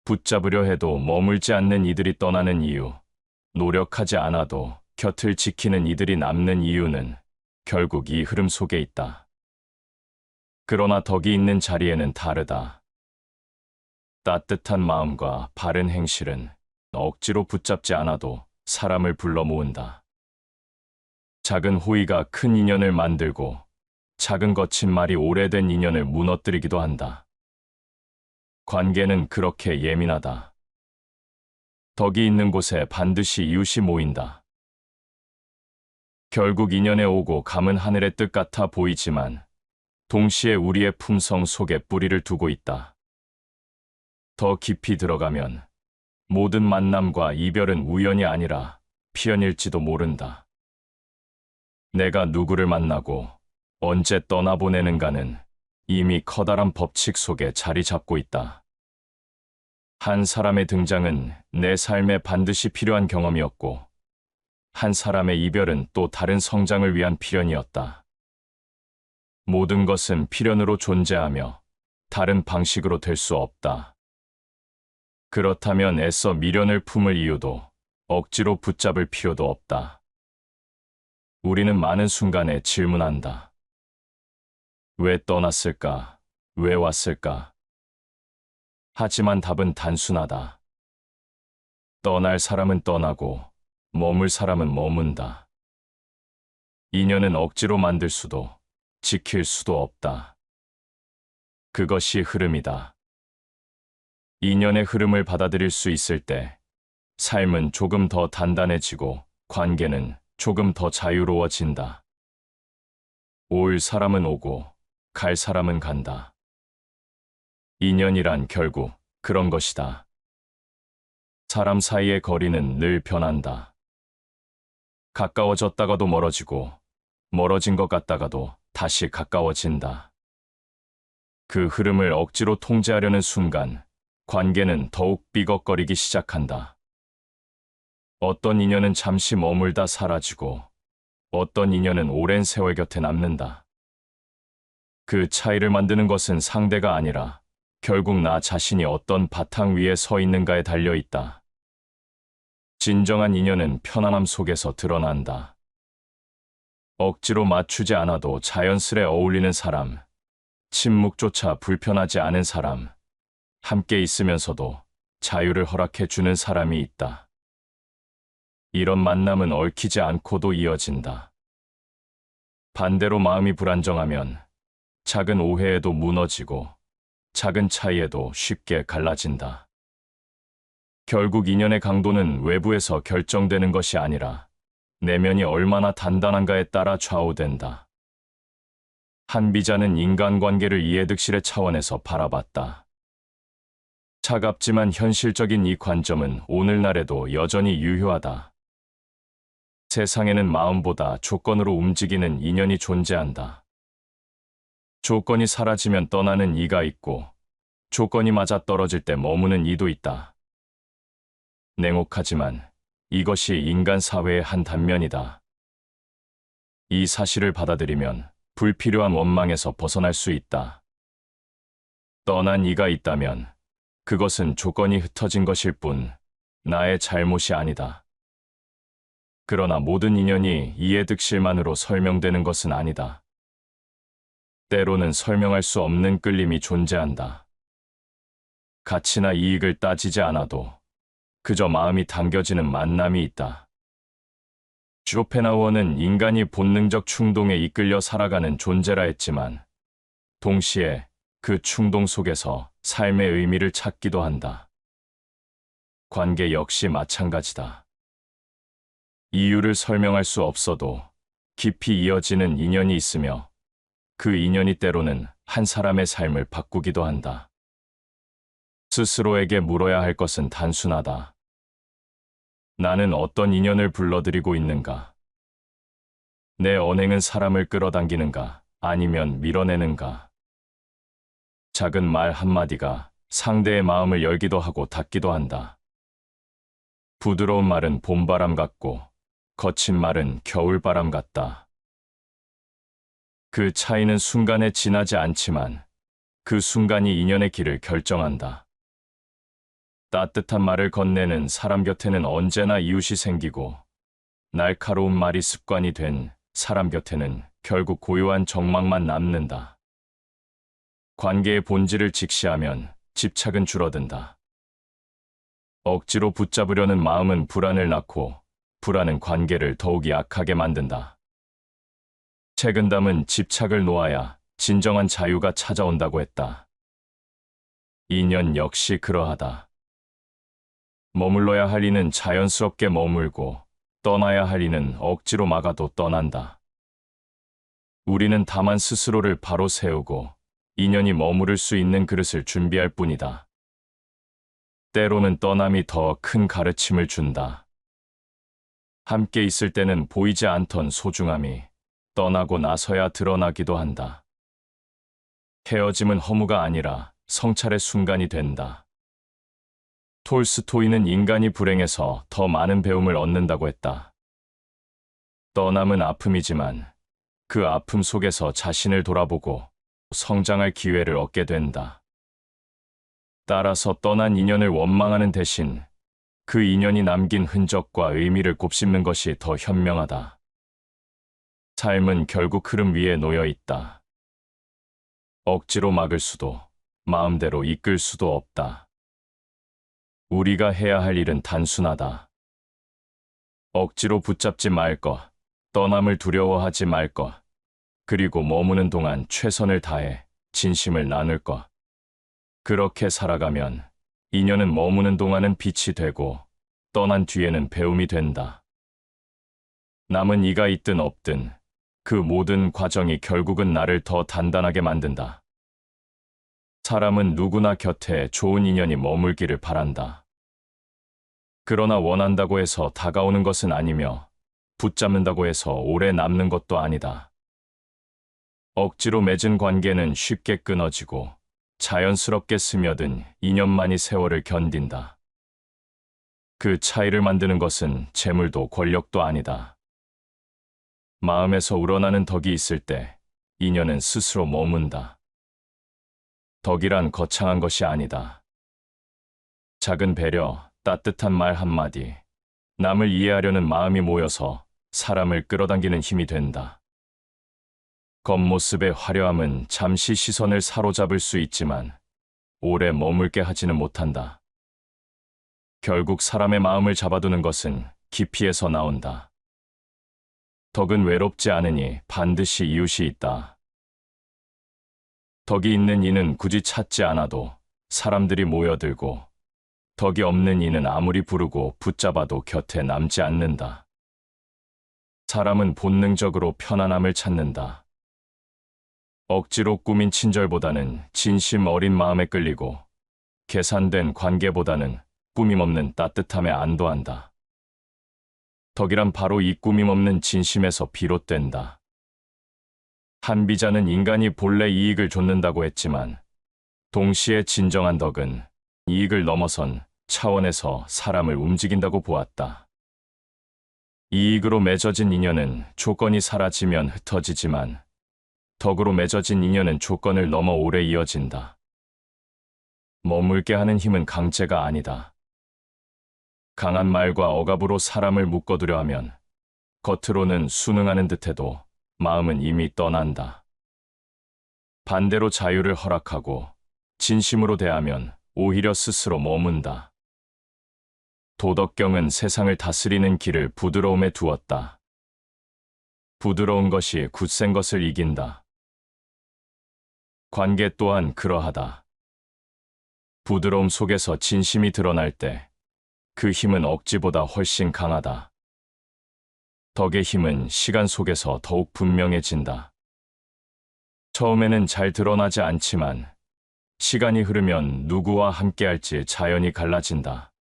붙잡으려 해도 머물지 않는 이들이 떠나는 이유, 노력하지 않아도 곁을 지키는 이들이 남는 이유는 결국 이 흐름 속에 있다. 그러나 덕이 있는 자리에는 다르다. 따뜻한 마음과 바른 행실은 억지로 붙잡지 않아도 사람을 불러 모은다. 작은 호의가 큰 인연을 만들고 작은 거친 말이 오래된 인연을 무너뜨리기도 한다. 관계는 그렇게 예민하다. 덕이 있는 곳에 반드시 이웃이 모인다. 결국 인연에 오고 감은 하늘의 뜻 같아 보이지만 동시에 우리의 품성 속에 뿌리를 두고 있다. 더 깊이 들어가면 모든 만남과 이별은 우연이 아니라 필연일지도 모른다. 내가 누구를 만나고 언제 떠나보내는가는 이미 커다란 법칙 속에 자리 잡고 있다. 한 사람의 등장은 내 삶에 반드시 필요한 경험이었고, 한 사람의 이별은 또 다른 성장을 위한 필연이었다. 모든 것은 필연으로 존재하며 다른 방식으로 될 수 없다. 그렇다면 애써 미련을 품을 이유도 억지로 붙잡을 필요도 없다. 우리는 많은 순간에 질문한다. 왜 떠났을까? 왜 왔을까? 하지만 답은 단순하다. 떠날 사람은 떠나고 머물 사람은 머문다. 인연은 억지로 만들 수도 지킬 수도 없다. 그것이 흐름이다. 인연의 흐름을 받아들일 수 있을 때 삶은 조금 더 단단해지고 관계는 조금 더 자유로워진다. 올 사람은 오고 갈 사람은 간다. 인연이란 결국 그런 것이다. 사람 사이의 거리는 늘 변한다. 가까워졌다가도 멀어지고 멀어진 것 같다가도 다시 가까워진다. 그 흐름을 억지로 통제하려는 순간 관계는 더욱 삐걱거리기 시작한다. 어떤 인연은 잠시 머물다 사라지고 어떤 인연은 오랜 세월 곁에 남는다. 그 차이를 만드는 것은 상대가 아니라 결국 나 자신이 어떤 바탕 위에 서 있는가에 달려 있다. 진정한 인연은 편안함 속에서 드러난다. 억지로 맞추지 않아도 자연스레 어울리는 사람, 침묵조차 불편하지 않은 사람, 함께 있으면서도 자유를 허락해 주는 사람이 있다. 이런 만남은 얽히지 않고도 이어진다. 반대로 마음이 불안정하면 작은 오해에도 무너지고 작은 차이에도 쉽게 갈라진다. 결국 인연의 강도는 외부에서 결정되는 것이 아니라 내면이 얼마나 단단한가에 따라 좌우된다. 한 비자는 인간관계를 이해득실의 차원에서 바라봤다. 차갑지만 현실적인 이 관점은 오늘날에도 여전히 유효하다. 세상에는 마음보다 조건으로 움직이는 인연이 존재한다. 조건이 사라지면 떠나는 이가 있고, 조건이 맞아떨어질 때 머무는 이도 있다. 냉혹하지만 이것이 인간 사회의 한 단면이다. 이 사실을 받아들이면 불필요한 원망에서 벗어날 수 있다. 떠난 이가 있다면 그것은 조건이 흩어진 것일 뿐 나의 잘못이 아니다. 그러나 모든 인연이 이해득실만으로 설명되는 것은 아니다. 때로는 설명할 수 없는 끌림이 존재한다. 가치나 이익을 따지지 않아도 그저 마음이 당겨지는 만남이 있다. 쇼펜하우어는 인간이 본능적 충동에 이끌려 살아가는 존재라 했지만 동시에 그 충동 속에서 삶의 의미를 찾기도 한다. 관계 역시 마찬가지다. 이유를 설명할 수 없어도 깊이 이어지는 인연이 있으며 그 인연이 때로는 한 사람의 삶을 바꾸기도 한다. 스스로에게 물어야 할 것은 단순하다. 나는 어떤 인연을 불러들이고 있는가? 내 언행은 사람을 끌어당기는가? 아니면 밀어내는가? 작은 말 한마디가 상대의 마음을 열기도 하고 닫기도 한다. 부드러운 말은 봄바람 같고 거친 말은 겨울바람 같다. 그 차이는 순간에 지나지 않지만 그 순간이 인연의 길을 결정한다. 따뜻한 말을 건네는 사람 곁에는 언제나 이웃이 생기고 날카로운 말이 습관이 된 사람 곁에는 결국 고요한 정막만 남는다. 관계의 본질을 직시하면 집착은 줄어든다. 억지로 붙잡으려는 마음은 불안을 낳고 불안은 관계를 더욱 약하게 만든다. 책은담은 집착을 놓아야 진정한 자유가 찾아온다고 했다. 인연 역시 그러하다. 머물러야 할 이는 자연스럽게 머물고 떠나야 할 이는 억지로 막아도 떠난다. 우리는 다만 스스로를 바로 세우고 인연이 머무를 수 있는 그릇을 준비할 뿐이다. 때로는 떠남이 더 큰 가르침을 준다. 함께 있을 때는 보이지 않던 소중함이 떠나고 나서야 드러나기도 한다. 헤어짐은 허무가 아니라 성찰의 순간이 된다. 톨스토이는 인간이 불행해서 더 많은 배움을 얻는다고 했다. 떠남은 아픔이지만 그 아픔 속에서 자신을 돌아보고 성장할 기회를 얻게 된다. 따라서 떠난 인연을 원망하는 대신 그 인연이 남긴 흔적과 의미를 곱씹는 것이 더 현명하다. 삶은 결국 흐름 위에 놓여 있다. 억지로 막을 수도 마음대로 이끌 수도 없다. 우리가 해야 할 일은 단순하다. 억지로 붙잡지 말 것, 떠남을 두려워하지 말 것, 그리고 머무는 동안 최선을 다해 진심을 나눌 것. 그렇게 살아가면 인연은 머무는 동안은 빛이 되고 떠난 뒤에는 배움이 된다. 남은 이가 있든 없든 그 모든 과정이 결국은 나를 더 단단하게 만든다. 사람은 누구나 곁에 좋은 인연이 머물기를 바란다. 그러나 원한다고 해서 다가오는 것은 아니며 붙잡는다고 해서 오래 남는 것도 아니다. 억지로 맺은 관계는 쉽게 끊어지고 자연스럽게 스며든 인연만이 세월을 견딘다. 그 차이를 만드는 것은 재물도 권력도 아니다. 마음에서 우러나는 덕이 있을 때 인연은 스스로 머문다. 덕이란 거창한 것이 아니다. 작은 배려, 따뜻한 말 한마디, 남을 이해하려는 마음이 모여서 사람을 끌어당기는 힘이 된다. 겉모습의 화려함은 잠시 시선을 사로잡을 수 있지만 오래 머물게 하지는 못한다. 결국 사람의 마음을 잡아두는 것은 깊이에서 나온다. 덕은 외롭지 않으니 반드시 이웃이 있다. 덕이 있는 이는 굳이 찾지 않아도 사람들이 모여들고 덕이 없는 이는 아무리 부르고 붙잡아도 곁에 남지 않는다. 사람은 본능적으로 편안함을 찾는다. 억지로 꾸민 친절보다는 진심 어린 마음에 끌리고 계산된 관계보다는 꾸밈 없는 따뜻함에 안도한다. 덕이란 바로 이 꾸밈 없는 진심에서 비롯된다. 한비자는 인간이 본래 이익을 좇는다고 했지만 동시에 진정한 덕은 이익을 넘어선 차원에서 사람을 움직인다고 보았다. 이익으로 맺어진 인연은 조건이 사라지면 흩어지지만 덕으로 맺어진 인연은 조건을 넘어 오래 이어진다. 머물게 하는 힘은 강제가 아니다. 강한 말과 억압으로 사람을 묶어두려 하면 겉으로는 순응하는 듯해도 마음은 이미 떠난다. 반대로 자유를 허락하고 진심으로 대하면 오히려 스스로 머문다. 도덕경은 세상을 다스리는 길을 부드러움에 두었다. 부드러운 것이 굳센 것을 이긴다. 관계 또한 그러하다. 부드러움 속에서 진심이 드러날 때 그 힘은 억지보다 훨씬 강하다. 덕의 힘은 시간 속에서 더욱 분명해진다. 처음에는 잘 드러나지 않지만 시간이 흐르면 누구와 함께할지 자연히 갈라진다.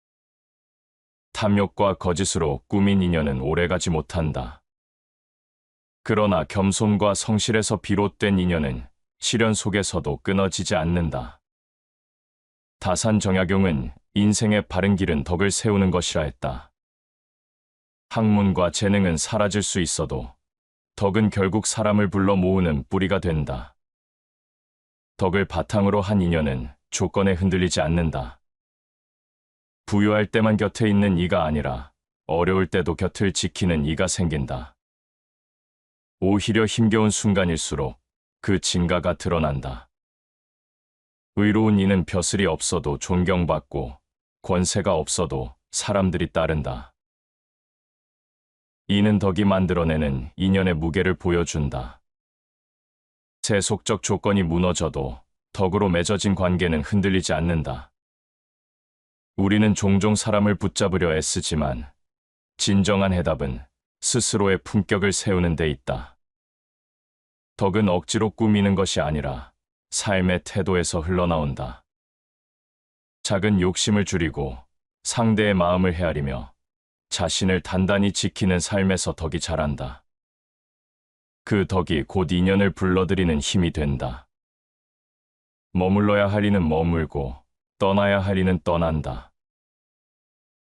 탐욕과 거짓으로 꾸민 인연은 오래가지 못한다. 그러나 겸손과 성실에서 비롯된 인연은 시련 속에서도 끊어지지 않는다. 다산정약용은 인생의 바른 길은 덕을 세우는 것이라 했다. 학문과 재능은 사라질 수 있어도 덕은 결국 사람을 불러 모으는 뿌리가 된다. 덕을 바탕으로 한 인연은 조건에 흔들리지 않는다. 부유할 때만 곁에 있는 이가 아니라 어려울 때도 곁을 지키는 이가 생긴다. 오히려 힘겨운 순간일수록 그 진가가 드러난다. 의로운 이는 벼슬이 없어도 존경받고 권세가 없어도 사람들이 따른다. 이는 덕이 만들어내는 인연의 무게를 보여준다. 세속적 조건이 무너져도 덕으로 맺어진 관계는 흔들리지 않는다. 우리는 종종 사람을 붙잡으려 애쓰지만 진정한 해답은 스스로의 품격을 세우는 데 있다. 덕은 억지로 꾸미는 것이 아니라 삶의 태도에서 흘러나온다. 작은 욕심을 줄이고 상대의 마음을 헤아리며 자신을 단단히 지키는 삶에서 덕이 자란다. 그 덕이 곧 인연을 불러들이는 힘이 된다. 머물러야 할 이는 머물고 떠나야 할 이는 떠난다.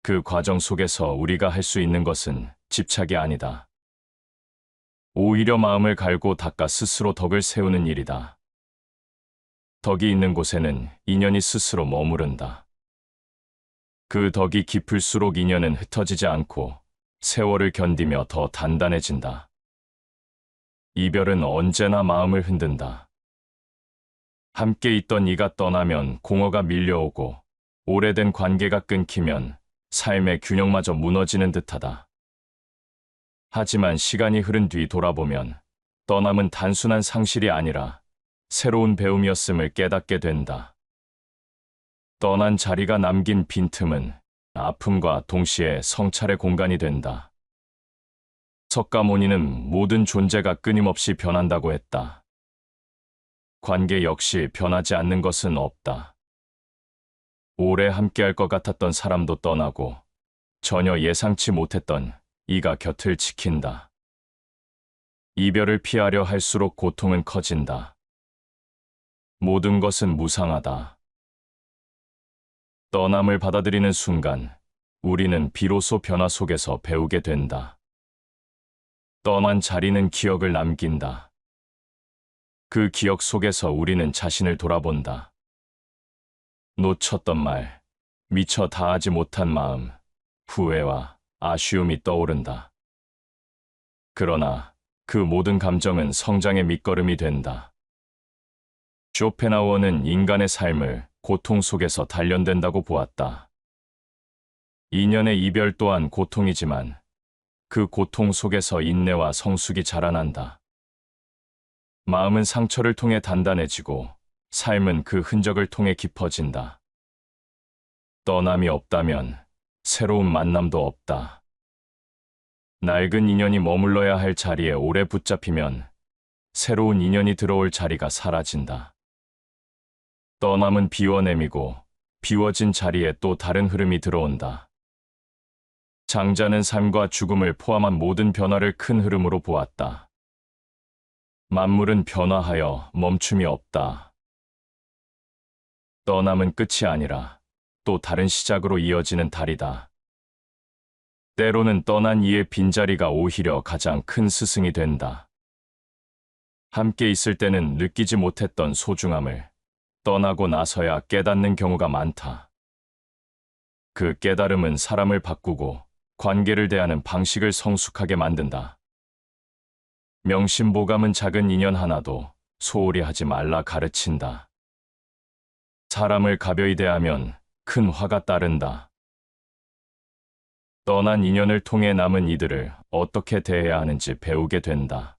그 과정 속에서 우리가 할 수 있는 것은 집착이 아니다. 오히려 마음을 갈고 닦아 스스로 덕을 세우는 일이다. 덕이 있는 곳에는 인연이 스스로 머무른다. 그 덕이 깊을수록 인연은 흩어지지 않고 세월을 견디며 더 단단해진다. 이별은 언제나 마음을 흔든다. 함께 있던 이가 떠나면 공허가 밀려오고 오래된 관계가 끊기면 삶의 균형마저 무너지는 듯하다. 하지만 시간이 흐른 뒤 돌아보면 떠남은 단순한 상실이 아니라 새로운 배움이었음을 깨닫게 된다. 떠난 자리가 남긴 빈틈은 아픔과 동시에 성찰의 공간이 된다. 석가모니는 모든 존재가 끊임없이 변한다고 했다. 관계 역시 변하지 않는 것은 없다. 오래 함께할 것 같았던 사람도 떠나고 전혀 예상치 못했던 이가 곁을 지킨다. 이별을 피하려 할수록 고통은 커진다. 모든 것은 무상하다. 떠남을 받아들이는 순간 우리는 비로소 변화 속에서 배우게 된다. 떠난 자리는 기억을 남긴다. 그 기억 속에서 우리는 자신을 돌아본다. 놓쳤던 말, 미처 다하지 못한 마음, 후회와 아쉬움이 떠오른다. 그러나 그 모든 감정은 성장의 밑거름이 된다. 쇼펜하우어는 인간의 삶을 고통 속에서 단련된다고 보았다. 인연의 이별 또한 고통이지만 그 고통 속에서 인내와 성숙이 자라난다. 마음은 상처를 통해 단단해지고 삶은 그 흔적을 통해 깊어진다. 떠남이 없다면 새로운 만남도 없다. 낡은 인연이 머물러야 할 자리에 오래 붙잡히면 새로운 인연이 들어올 자리가 사라진다. 떠남은 비워냄이고 비워진 자리에 또 다른 흐름이 들어온다. 장자는 삶과 죽음을 포함한 모든 변화를 큰 흐름으로 보았다. 만물은 변화하여 멈춤이 없다. 떠남은 끝이 아니라 또 다른 시작으로 이어지는 달이다. 때로는 떠난 이의 빈자리가 오히려 가장 큰 스승이 된다. 함께 있을 때는 느끼지 못했던 소중함을 떠나고 나서야 깨닫는 경우가 많다. 그 깨달음은 사람을 바꾸고 관계를 대하는 방식을 성숙하게 만든다. 명심보감은 작은 인연 하나도 소홀히 하지 말라 가르친다. 사람을 가벼이 대하면 큰 화가 따른다. 떠난 인연을 통해 남은 이들을 어떻게 대해야 하는지 배우게 된다.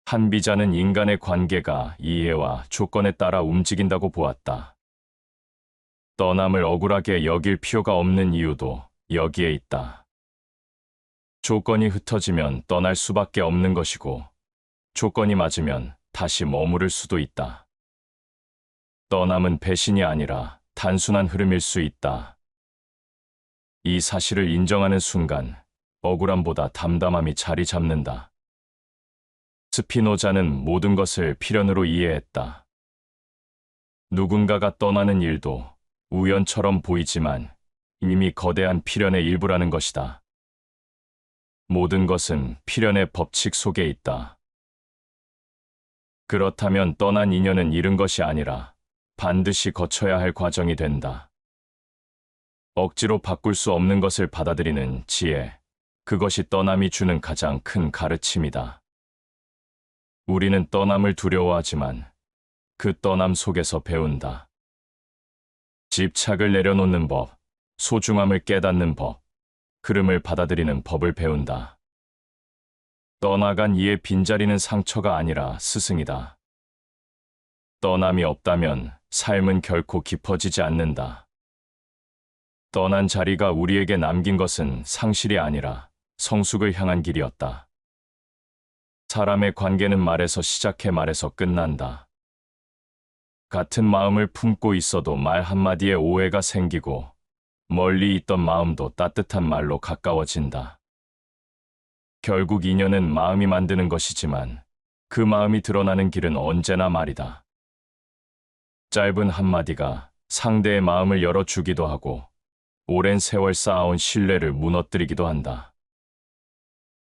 한비자는 인간의 관계가 이해와 조건에 따라 움직인다고 보았다. 떠남을 억울하게 여길 필요가 없는 이유도 여기에 있다. 조건이 흩어지면 떠날 수밖에 없는 것이고, 조건이 맞으면 다시 머무를 수도 있다. 떠남은 배신이 아니라 단순한 흐름일 수 있다. 이 사실을 인정하는 순간 억울함보다 담담함이 자리 잡는다. 스피노자는 모든 것을 필연으로 이해했다. 누군가가 떠나는 일도 우연처럼 보이지만 이미 거대한 필연의 일부라는 것이다. 모든 것은 필연의 법칙 속에 있다. 그렇다면 떠난 인연은 잃은 것이 아니라 반드시 거쳐야 할 과정이 된다. 억지로 바꿀 수 없는 것을 받아들이는 지혜, 그것이 떠남이 주는 가장 큰 가르침이다. 우리는 떠남을 두려워하지만 그 떠남 속에서 배운다. 집착을 내려놓는 법, 소중함을 깨닫는 법, 흐름을 받아들이는 법을 배운다. 떠나간 이의 빈자리는 상처가 아니라 스승이다. 떠남이 없다면 삶은 결코 깊어지지 않는다. 떠난 자리가 우리에게 남긴 것은 상실이 아니라 성숙을 향한 길이었다. 사람의 관계는 말에서 시작해 말에서 끝난다. 같은 마음을 품고 있어도 말 한마디에 오해가 생기고 멀리 있던 마음도 따뜻한 말로 가까워진다. 결국 인연은 마음이 만드는 것이지만 그 마음이 드러나는 길은 언제나 말이다. 짧은 한마디가 상대의 마음을 열어주기도 하고 오랜 세월 쌓아온 신뢰를 무너뜨리기도 한다.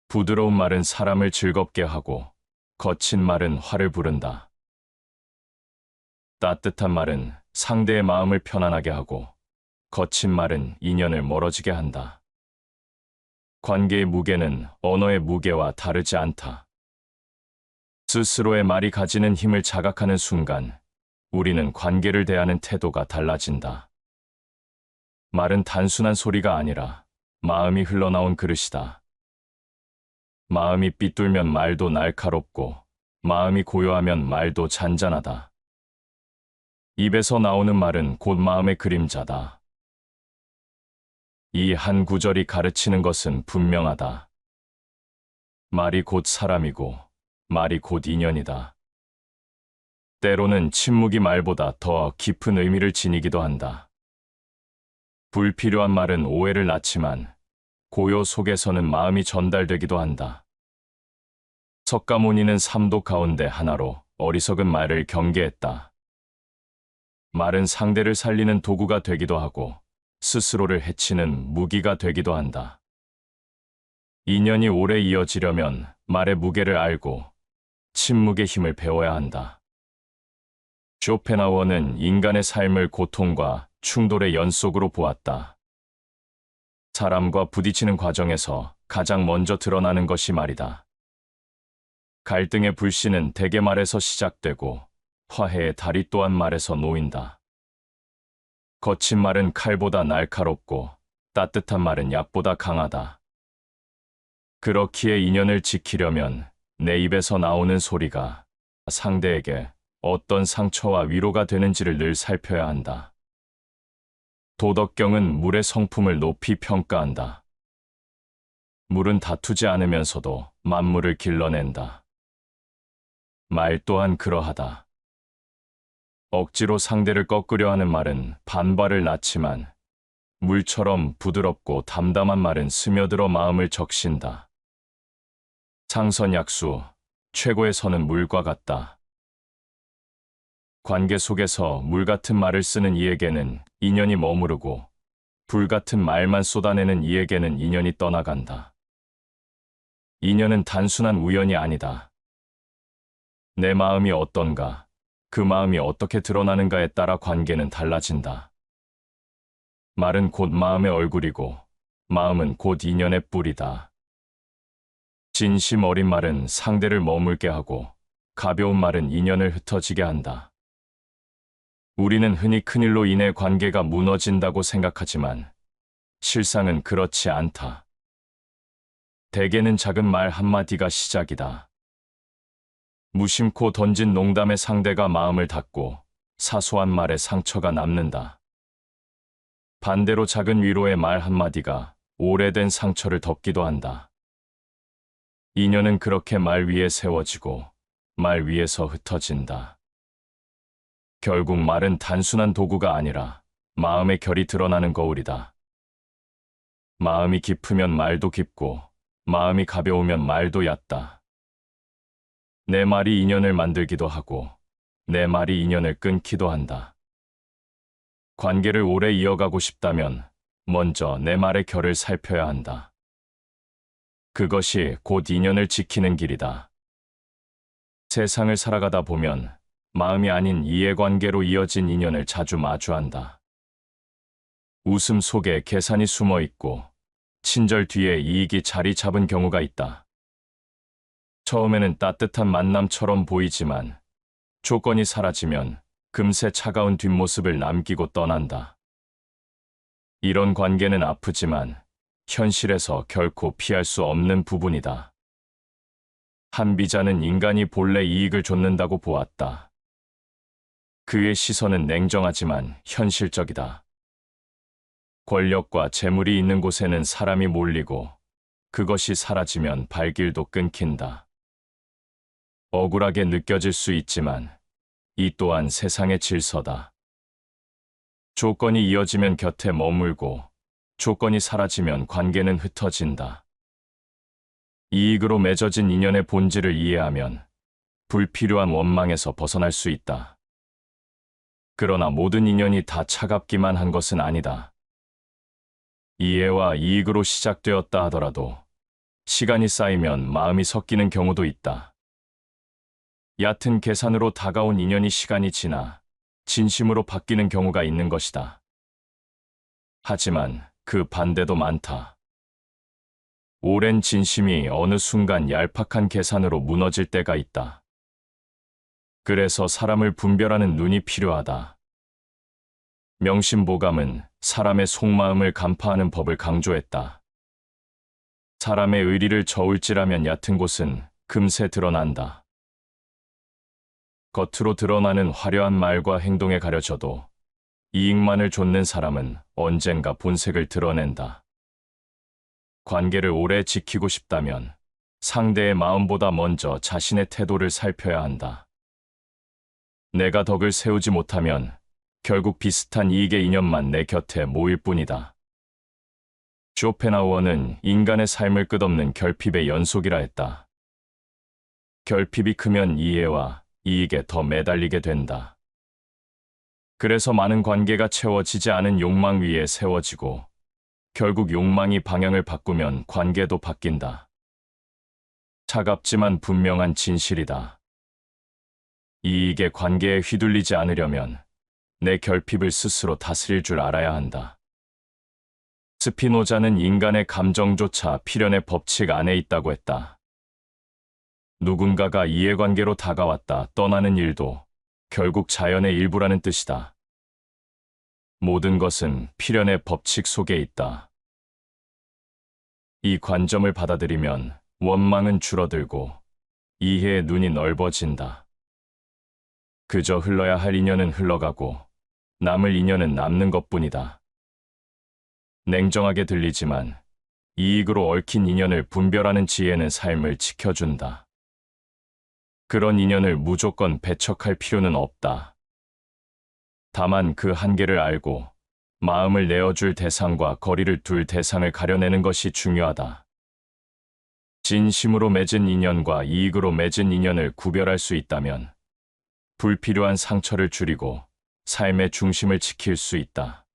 부드러운 말은 사람을 즐겁게 하고 거친 말은 화를 부른다. 따뜻한 말은 상대의 마음을 편안하게 하고 거친 말은 인연을 멀어지게 한다. 관계의 무게는 언어의 무게와 다르지 않다. 스스로의 말이 가지는 힘을 자각하는 순간 우리는 관계를 대하는 태도가 달라진다. 말은 단순한 소리가 아니라 마음이 흘러나온 그릇이다. 마음이 삐뚤면 말도 날카롭고 마음이 고요하면 말도 잔잔하다. 입에서 나오는 말은 곧 마음의 그림자다. 이 한 구절이 가르치는 것은 분명하다. 말이 곧 사람이고 말이 곧 인연이다. 때로는 침묵이 말보다 더 깊은 의미를 지니기도 한다. 불필요한 말은 오해를 낳지만 고요 속에서는 마음이 전달되기도 한다. 석가모니는 삼도 가운데 하나로 어리석은 말을 경계했다. 말은 상대를 살리는 도구가 되기도 하고 스스로를 해치는 무기가 되기도 한다. 인연이 오래 이어지려면 말의 무게를 알고 침묵의 힘을 배워야 한다. 쇼펜하우어는 인간의 삶을 고통과 충돌의 연속으로 보았다. 사람과 부딪히는 과정에서 가장 먼저 드러나는 것이 말이다. 갈등의 불씨는 대개 말에서 시작되고 화해의 달이 또한 말에서 놓인다. 거친 말은 칼보다 날카롭고 따뜻한 말은 약보다 강하다. 그렇기에 인연을 지키려면 내 입에서 나오는 소리가 상대에게 어떤 상처와 위로가 되는지를 늘 살펴야 한다. 도덕경은 물의 성품을 높이 평가한다. 물은 다투지 않으면서도 만물을 길러낸다. 말 또한 그러하다. 억지로 상대를 꺾으려 하는 말은 반발을 낳지만 물처럼 부드럽고 담담한 말은 스며들어 마음을 적신다. 상선약수, 최고의 선은 물과 같다. 관계 속에서 물 같은 말을 쓰는 이에게는 인연이 머무르고 불 같은 말만 쏟아내는 이에게는 인연이 떠나간다. 인연은 단순한 우연이 아니다. 내 마음이 어떤가, 그 마음이 어떻게 드러나는가에 따라 관계는 달라진다. 말은 곧 마음의 얼굴이고 마음은 곧 인연의 뿔이다. 진심 어린 말은 상대를 머물게 하고 가벼운 말은 인연을 흩어지게 한다. 우리는 흔히 큰일로 인해 관계가 무너진다고 생각하지만 실상은 그렇지 않다. 대개는 작은 말 한마디가 시작이다. 무심코 던진 농담에 상대가 마음을 닫고 사소한 말에 상처가 남는다. 반대로 작은 위로의 말 한마디가 오래된 상처를 덮기도 한다. 인연은 그렇게 말 위에 세워지고 말 위에서 흩어진다. 결국 말은 단순한 도구가 아니라 마음의 결이 드러나는 거울이다. 마음이 깊으면 말도 깊고 마음이 가벼우면 말도 얕다. 내 말이 인연을 만들기도 하고 내 말이 인연을 끊기도 한다. 관계를 오래 이어가고 싶다면 먼저 내 말의 결을 살펴야 한다. 그것이 곧 인연을 지키는 길이다. 세상을 살아가다 보면 마음이 아닌 이해관계로 이어진 인연을 자주 마주한다. 웃음 속에 계산이 숨어 있고 친절 뒤에 이익이 자리 잡은 경우가 있다. 처음에는 따뜻한 만남처럼 보이지만 조건이 사라지면 금세 차가운 뒷모습을 남기고 떠난다. 이런 관계는 아프지만 현실에서 결코 피할 수 없는 부분이다. 한 비자는 인간이 본래 이익을 좇는다고 보았다. 그의 시선은 냉정하지만 현실적이다. 권력과 재물이 있는 곳에는 사람이 몰리고 그것이 사라지면 발길도 끊긴다. 억울하게 느껴질 수 있지만 이 또한 세상의 질서다. 조건이 이어지면 곁에 머물고 조건이 사라지면 관계는 흩어진다. 이익으로 맺어진 인연의 본질을 이해하면 불필요한 원망에서 벗어날 수 있다. 그러나 모든 인연이 다 차갑기만 한 것은 아니다. 이해와 이익으로 시작되었다 하더라도 시간이 쌓이면 마음이 섞이는 경우도 있다. 얕은 계산으로 다가온 인연이 시간이 지나 진심으로 바뀌는 경우가 있는 것이다. 하지만 그 반대도 많다. 오랜 진심이 어느 순간 얄팍한 계산으로 무너질 때가 있다. 그래서 사람을 분별하는 눈이 필요하다. 명심보감은 사람의 속마음을 간파하는 법을 강조했다. 사람의 의리를 저울질하면 얕은 곳은 금세 드러난다. 겉으로 드러나는 화려한 말과 행동에 가려져도 이익만을 좇는 사람은 언젠가 본색을 드러낸다. 관계를 오래 지키고 싶다면 상대의 마음보다 먼저 자신의 태도를 살펴야 한다. 내가 덕을 세우지 못하면 결국 비슷한 이익의 인연만 내 곁에 모일 뿐이다. 쇼펜하우어는 인간의 삶을 끝없는 결핍의 연속이라 했다. 결핍이 크면 이해와 이익에 더 매달리게 된다. 그래서 많은 관계가 채워지지 않은 욕망 위에 세워지고 결국 욕망이 방향을 바꾸면 관계도 바뀐다. 차갑지만 분명한 진실이다. 이익의 관계에 휘둘리지 않으려면 내 결핍을 스스로 다스릴 줄 알아야 한다. 스피노자는 인간의 감정조차 필연의 법칙 안에 있다고 했다. 누군가가 이해관계로 다가왔다 떠나는 일도 결국 자연의 일부라는 뜻이다. 모든 것은 필연의 법칙 속에 있다. 이 관점을 받아들이면 원망은 줄어들고 이해의 눈이 넓어진다. 그저 흘러야 할 인연은 흘러가고 남을 인연은 남는 것뿐이다. 냉정하게 들리지만 이익으로 얽힌 인연을 분별하는 지혜는 삶을 지켜준다. 그런 인연을 무조건 배척할 필요는 없다. 다만 그 한계를 알고 마음을 내어줄 대상과 거리를 둘 대상을 가려내는 것이 중요하다. 진심으로 맺은 인연과 이익으로 맺은 인연을 구별할 수 있다면 불필요한 상처를 줄이고 삶의 중심을 지킬 수 있다.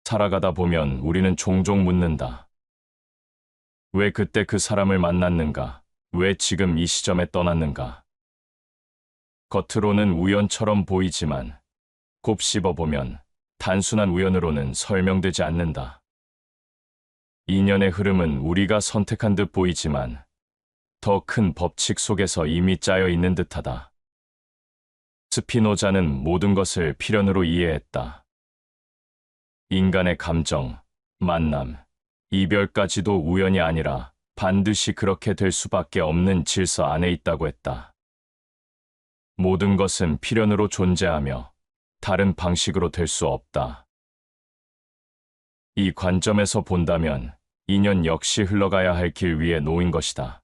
살아가다 보면 우리는 종종 묻는다. 왜 그때 그 사람을 만났는가? 왜 지금 이 시점에 떠났는가? 겉으로는 우연처럼 보이지만 곱씹어보면 단순한 우연으로는 설명되지 않는다. 인연의 흐름은 우리가 선택한 듯 보이지만 더 큰 법칙 속에서 이미 짜여 있는 듯하다. 스피노자는 모든 것을 필연으로 이해했다. 인간의 감정, 만남, 이별까지도 우연이 아니라 반드시 그렇게 될 수밖에 없는 질서 안에 있다고 했다. 모든 것은 필연으로 존재하며 다른 방식으로 될 수 없다. 이 관점에서 본다면 인연 역시 흘러가야 할 길 위에 놓인 것이다.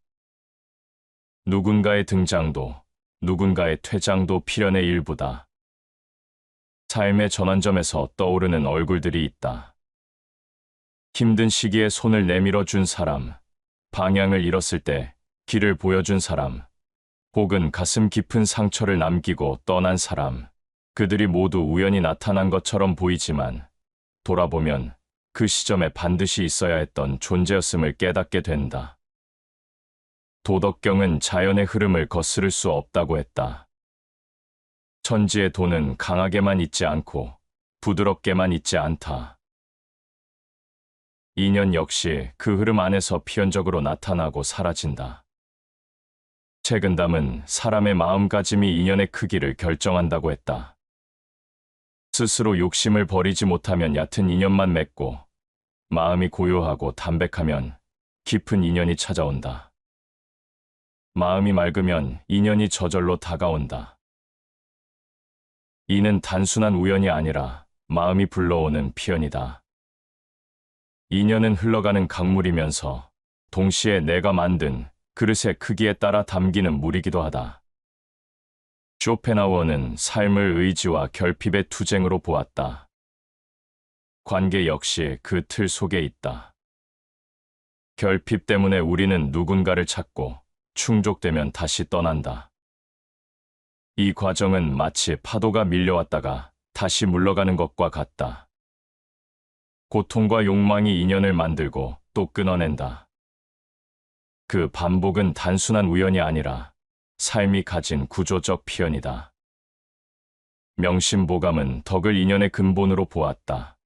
누군가의 등장도 누군가의 퇴장도 필연의 일부다. 삶의 전환점에서 떠오르는 얼굴들이 있다. 힘든 시기에 손을 내밀어 준 사람, 방향을 잃었을 때 길을 보여준 사람, 혹은 가슴 깊은 상처를 남기고 떠난 사람, 그들이 모두 우연히 나타난 것처럼 보이지만 돌아보면 그 시점에 반드시 있어야 했던 존재였음을 깨닫게 된다. 도덕경은 자연의 흐름을 거스를 수 없다고 했다. 천지의 도는 강하게만 있지 않고 부드럽게만 있지 않다. 인연 역시 그 흐름 안에서 필연적으로 나타나고 사라진다. 책은담은 사람의 마음가짐이 인연의 크기를 결정한다고 했다. 스스로 욕심을 버리지 못하면 얕은 인연만 맺고 마음이 고요하고 담백하면 깊은 인연이 찾아온다. 마음이 맑으면 인연이 저절로 다가온다. 이는 단순한 우연이 아니라 마음이 불러오는 필연이다. 인연은 흘러가는 강물이면서 동시에 내가 만든 그릇의 크기에 따라 담기는 물이기도 하다. 쇼펜하우어는 삶을 의지와 결핍의 투쟁으로 보았다. 관계 역시 그 틀 속에 있다. 결핍 때문에 우리는 누군가를 찾고 충족되면 다시 떠난다. 이 과정은 마치 파도가 밀려왔다가 다시 물러가는 것과 같다. 고통과 욕망이 인연을 만들고 또 끊어낸다. 그 반복은 단순한 우연이 아니라 삶이 가진 구조적 필연이다. 명심보감은 덕을 인연의 근본으로 보았다.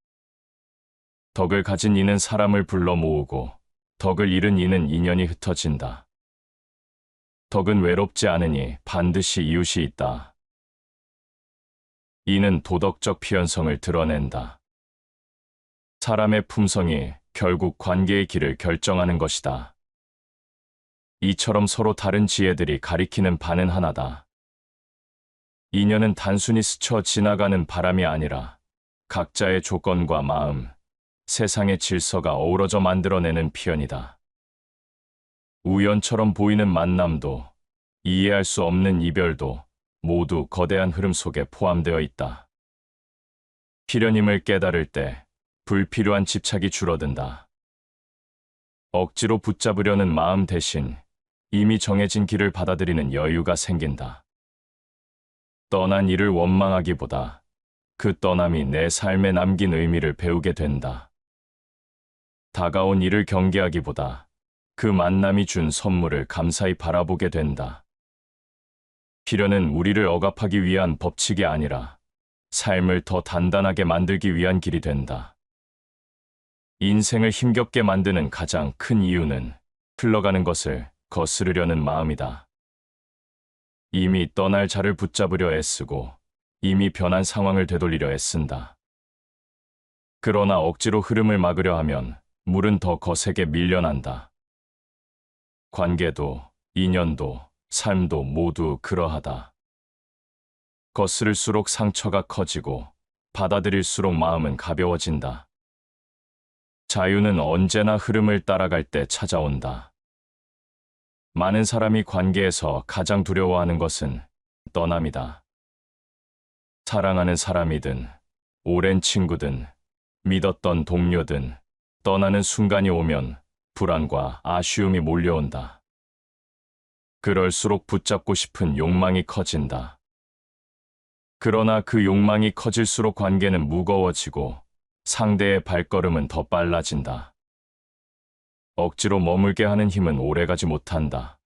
덕을 가진 이는 사람을 불러 모으고 덕을 잃은 이는 인연이 흩어진다. 덕은 외롭지 않으니 반드시 이웃이 있다. 이는 도덕적 필연성을 드러낸다. 사람의 품성이 결국 관계의 길을 결정하는 것이다. 이처럼 서로 다른 지혜들이 가리키는 바는 하나다. 인연은 단순히 스쳐 지나가는 바람이 아니라 각자의 조건과 마음, 세상의 질서가 어우러져 만들어내는 필연이다. 우연처럼 보이는 만남도 이해할 수 없는 이별도 모두 거대한 흐름 속에 포함되어 있다. 필연임을 깨달을 때 불필요한 집착이 줄어든다. 억지로 붙잡으려는 마음 대신 이미 정해진 길을 받아들이는 여유가 생긴다. 떠난 이를 원망하기보다 그 떠남이 내 삶에 남긴 의미를 배우게 된다. 다가온 이를 경계하기보다 그 만남이 준 선물을 감사히 바라보게 된다. 필연은 우리를 억압하기 위한 법칙이 아니라 삶을 더 단단하게 만들기 위한 길이 된다. 인생을 힘겹게 만드는 가장 큰 이유는 흘러가는 것을 거스르려는 마음이다. 이미 떠날 자를 붙잡으려 애쓰고 이미 변한 상황을 되돌리려 애쓴다. 그러나 억지로 흐름을 막으려 하면 물은 더 거세게 밀려난다. 관계도, 인연도, 삶도 모두 그러하다. 거스를수록 상처가 커지고 받아들일수록 마음은 가벼워진다. 자유는 언제나 흐름을 따라갈 때 찾아온다. 많은 사람이 관계에서 가장 두려워하는 것은 떠남이다. 사랑하는 사람이든 오랜 친구든 믿었던 동료든 떠나는 순간이 오면 불안과 아쉬움이 몰려온다. 그럴수록 붙잡고 싶은 욕망이 커진다. 그러나 그 욕망이 커질수록 관계는 무거워지고 상대의 발걸음은 더 빨라진다. 억지로 머물게 하는 힘은 오래가지 못한다.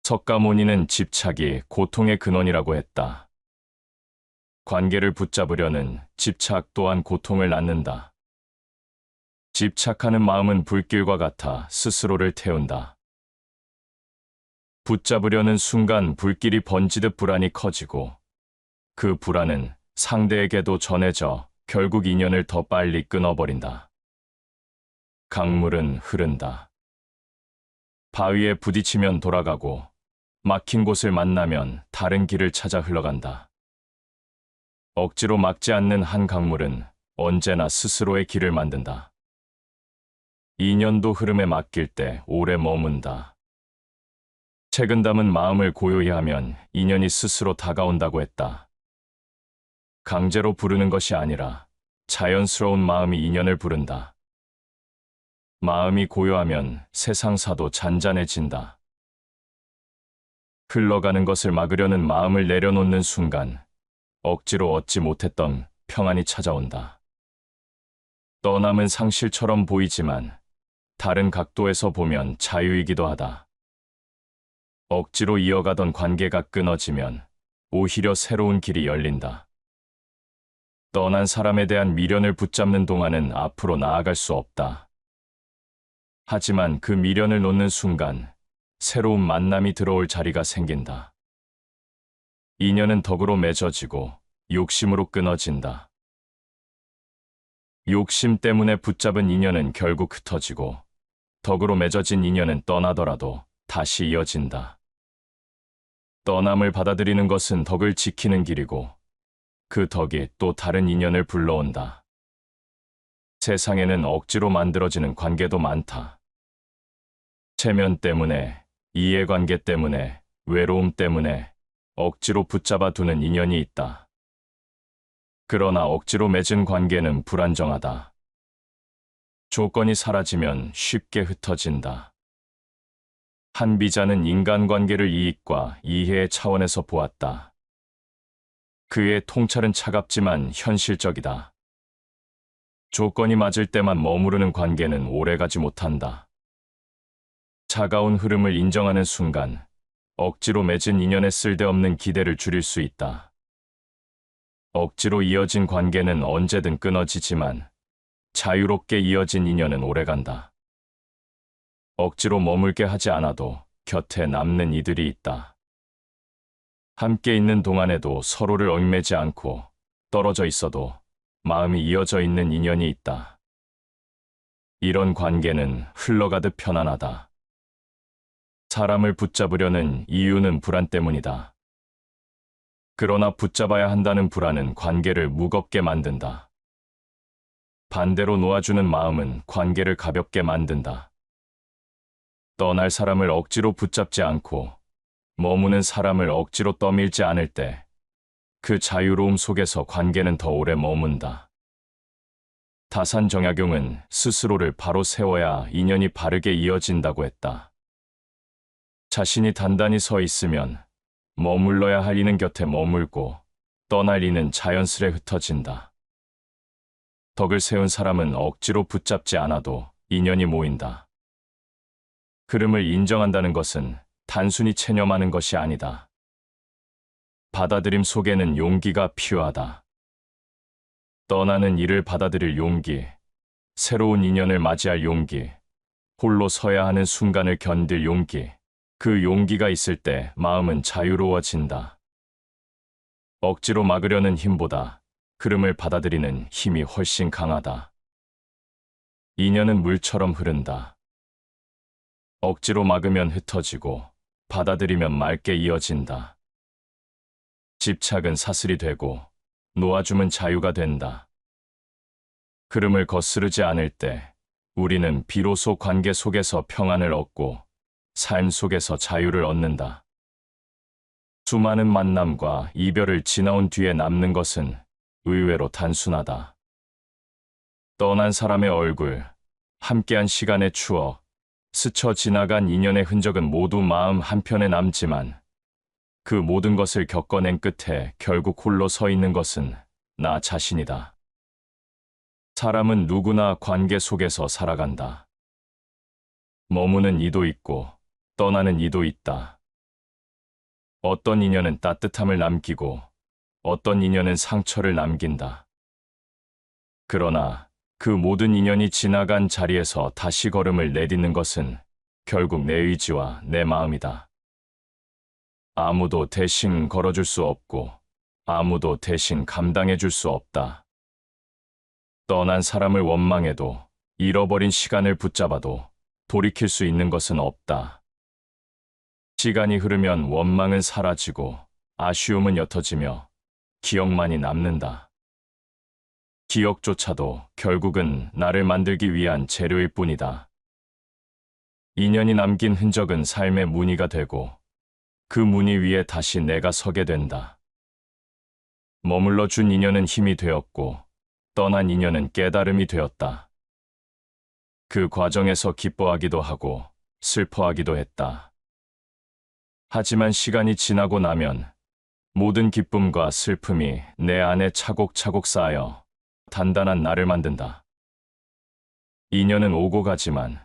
석가모니는 집착이 고통의 근원이라고 했다. 관계를 붙잡으려는 집착 또한 고통을 낳는다. 집착하는 마음은 불길과 같아 스스로를 태운다. 붙잡으려는 순간 불길이 번지듯 불안이 커지고 그 불안은 상대에게도 전해져 결국 인연을 더 빨리 끊어버린다. 강물은 흐른다. 바위에 부딪히면 돌아가고 막힌 곳을 만나면 다른 길을 찾아 흘러간다. 억지로 막지 않는 한 강물은 언제나 스스로의 길을 만든다. 인연도 흐름에 맡길 때 오래 머문다. 책은 담은 마음을 고요히 하면 인연이 스스로 다가온다고 했다. 강제로 부르는 것이 아니라 자연스러운 마음이 인연을 부른다. 마음이 고요하면 세상사도 잔잔해진다. 흘러가는 것을 막으려는 마음을 내려놓는 순간 억지로 얻지 못했던 평안이 찾아온다. 떠남은 상실처럼 보이지만 다른 각도에서 보면 자유이기도 하다. 억지로 이어가던 관계가 끊어지면 오히려 새로운 길이 열린다. 떠난 사람에 대한 미련을 붙잡는 동안은 앞으로 나아갈 수 없다. 하지만 그 미련을 놓는 순간 새로운 만남이 들어올 자리가 생긴다. 인연은 덕으로 맺어지고 욕심으로 끊어진다. 욕심 때문에 붙잡은 인연은 결국 흩어지고 덕으로 맺어진 인연은 떠나더라도 다시 이어진다. 떠남을 받아들이는 것은 덕을 지키는 길이고 그 덕이 또 다른 인연을 불러온다. 세상에는 억지로 만들어지는 관계도 많다. 체면 때문에, 이해관계 때문에, 외로움 때문에 억지로 붙잡아 두는 인연이 있다. 그러나 억지로 맺은 관계는 불안정하다. 조건이 사라지면 쉽게 흩어진다. 한 비자는 인간관계를 이익과 이해의 차원에서 보았다. 그의 통찰은 차갑지만 현실적이다. 조건이 맞을 때만 머무르는 관계는 오래가지 못한다. 차가운 흐름을 인정하는 순간 억지로 맺은 인연의 쓸데없는 기대를 줄일 수 있다. 억지로 이어진 관계는 언제든 끊어지지만 자유롭게 이어진 인연은 오래간다. 억지로 머물게 하지 않아도 곁에 남는 이들이 있다. 함께 있는 동안에도 서로를 얽매지 않고 떨어져 있어도 마음이 이어져 있는 인연이 있다. 이런 관계는 흘러가듯 편안하다. 사람을 붙잡으려는 이유는 불안 때문이다. 그러나 붙잡아야 한다는 불안은 관계를 무겁게 만든다. 반대로 놓아주는 마음은 관계를 가볍게 만든다. 떠날 사람을 억지로 붙잡지 않고 머무는 사람을 억지로 떠밀지 않을 때 그 자유로움 속에서 관계는 더 오래 머문다. 다산정약용은 스스로를 바로 세워야 인연이 바르게 이어진다고 했다. 자신이 단단히 서 있으면 머물러야 할 이는 곁에 머물고 떠날 이는 자연스레 흩어진다. 덕을 세운 사람은 억지로 붙잡지 않아도 인연이 모인다. 흐름을 인정한다는 것은 단순히 체념하는 것이 아니다. 받아들임 속에는 용기가 필요하다. 떠나는 이를 받아들일 용기, 새로운 인연을 맞이할 용기, 홀로 서야 하는 순간을 견딜 용기, 그 용기가 있을 때 마음은 자유로워진다. 억지로 막으려는 힘보다 흐름을 받아들이는 힘이 훨씬 강하다. 인연은 물처럼 흐른다. 억지로 막으면 흩어지고 받아들이면 맑게 이어진다. 집착은 사슬이 되고 놓아주면 자유가 된다. 흐름을 거스르지 않을 때 우리는 비로소 관계 속에서 평안을 얻고 삶 속에서 자유를 얻는다. 수많은 만남과 이별을 지나온 뒤에 남는 것은 의외로 단순하다. 떠난 사람의 얼굴, 함께한 시간의 추억, 스쳐 지나간 인연의 흔적은 모두 마음 한편에 남지만 그 모든 것을 겪어낸 끝에 결국 홀로 서 있는 것은 나 자신이다. 사람은 누구나 관계 속에서 살아간다. 머무는 이도 있고 떠나는 이도 있다. 어떤 인연은 따뜻함을 남기고 어떤 인연은 상처를 남긴다. 그러나 그 모든 인연이 지나간 자리에서 다시 걸음을 내딛는 것은 결국 내 의지와 내 마음이다. 아무도 대신 걸어줄 수 없고 아무도 대신 감당해줄 수 없다. 떠난 사람을 원망해도 잃어버린 시간을 붙잡아도 돌이킬 수 있는 것은 없다. 시간이 흐르면 원망은 사라지고 아쉬움은 옅어지며 기억만이 남는다. 기억조차도 결국은 나를 만들기 위한 재료일 뿐이다. 인연이 남긴 흔적은 삶의 무늬가 되고 그 무늬 위에 다시 내가 서게 된다. 머물러 준 인연은 힘이 되었고 떠난 인연은 깨달음이 되었다. 그 과정에서 기뻐하기도 하고 슬퍼하기도 했다. 하지만 시간이 지나고 나면 모든 기쁨과 슬픔이 내 안에 차곡차곡 쌓여 단단한 나를 만든다. 인연은 오고 가지만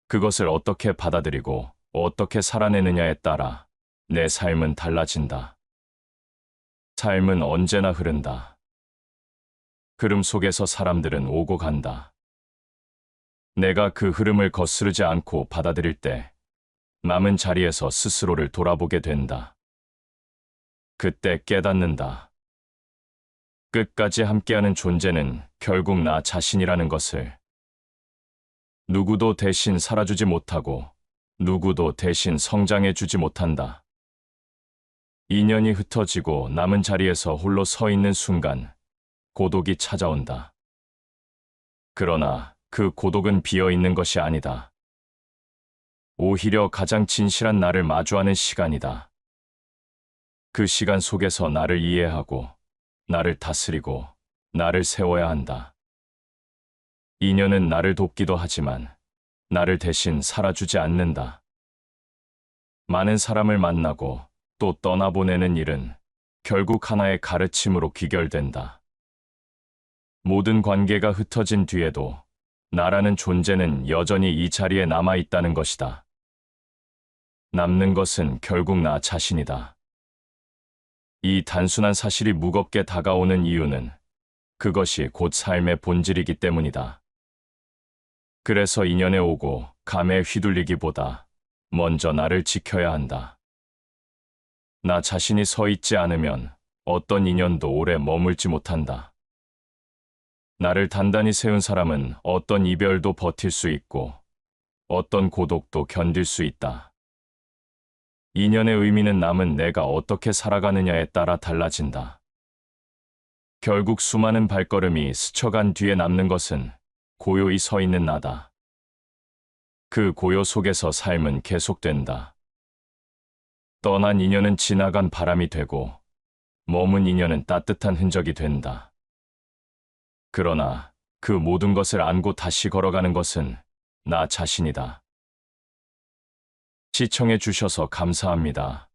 그것을 어떻게 받아들이고 어떻게 살아내느냐에 따라 내 삶은 달라진다. 삶은 언제나 흐른다. 흐름 속에서 사람들은 오고 간다. 내가 그 흐름을 거스르지 않고 받아들일 때 남은 자리에서 스스로를 돌아보게 된다. 그때 깨닫는다. 끝까지 함께하는 존재는 결국 나 자신이라는 것을. 누구도 대신 살아주지 못하고 누구도 대신 성장해주지 못한다. 인연이 흩어지고 남은 자리에서 홀로 서 있는 순간 고독이 찾아온다. 그러나 그 고독은 비어있는 것이 아니다. 오히려 가장 진실한 나를 마주하는 시간이다. 그 시간 속에서 나를 이해하고 나를 다스리고 나를 세워야 한다. 인연은 나를 돕기도 하지만 나를 대신 살아주지 않는다. 많은 사람을 만나고 또 떠나보내는 일은 결국 하나의 가르침으로 귀결된다. 모든 관계가 흩어진 뒤에도 나라는 존재는 여전히 이 자리에 남아있다는 것이다. 남는 것은 결국 나 자신이다. 이 단순한 사실이 무겁게 다가오는 이유는 그것이 곧 삶의 본질이기 때문이다. 그래서 인연에 오고 감에 휘둘리기보다 먼저 나를 지켜야 한다. 나 자신이 서 있지 않으면 어떤 인연도 오래 머물지 못한다. 나를 단단히 세운 사람은 어떤 이별도 버틸 수 있고 어떤 고독도 견딜 수 있다. 인연의 의미는 남은 내가 어떻게 살아가느냐에 따라 달라진다. 결국 수많은 발걸음이 스쳐간 뒤에 남는 것은 고요히 서 있는 나다. 그 고요 속에서 삶은 계속된다. 떠난 인연은 지나간 바람이 되고 머문 인연은 따뜻한 흔적이 된다. 그러나 그 모든 것을 안고 다시 걸어가는 것은 나 자신이다. 시청해 주셔서 감사합니다.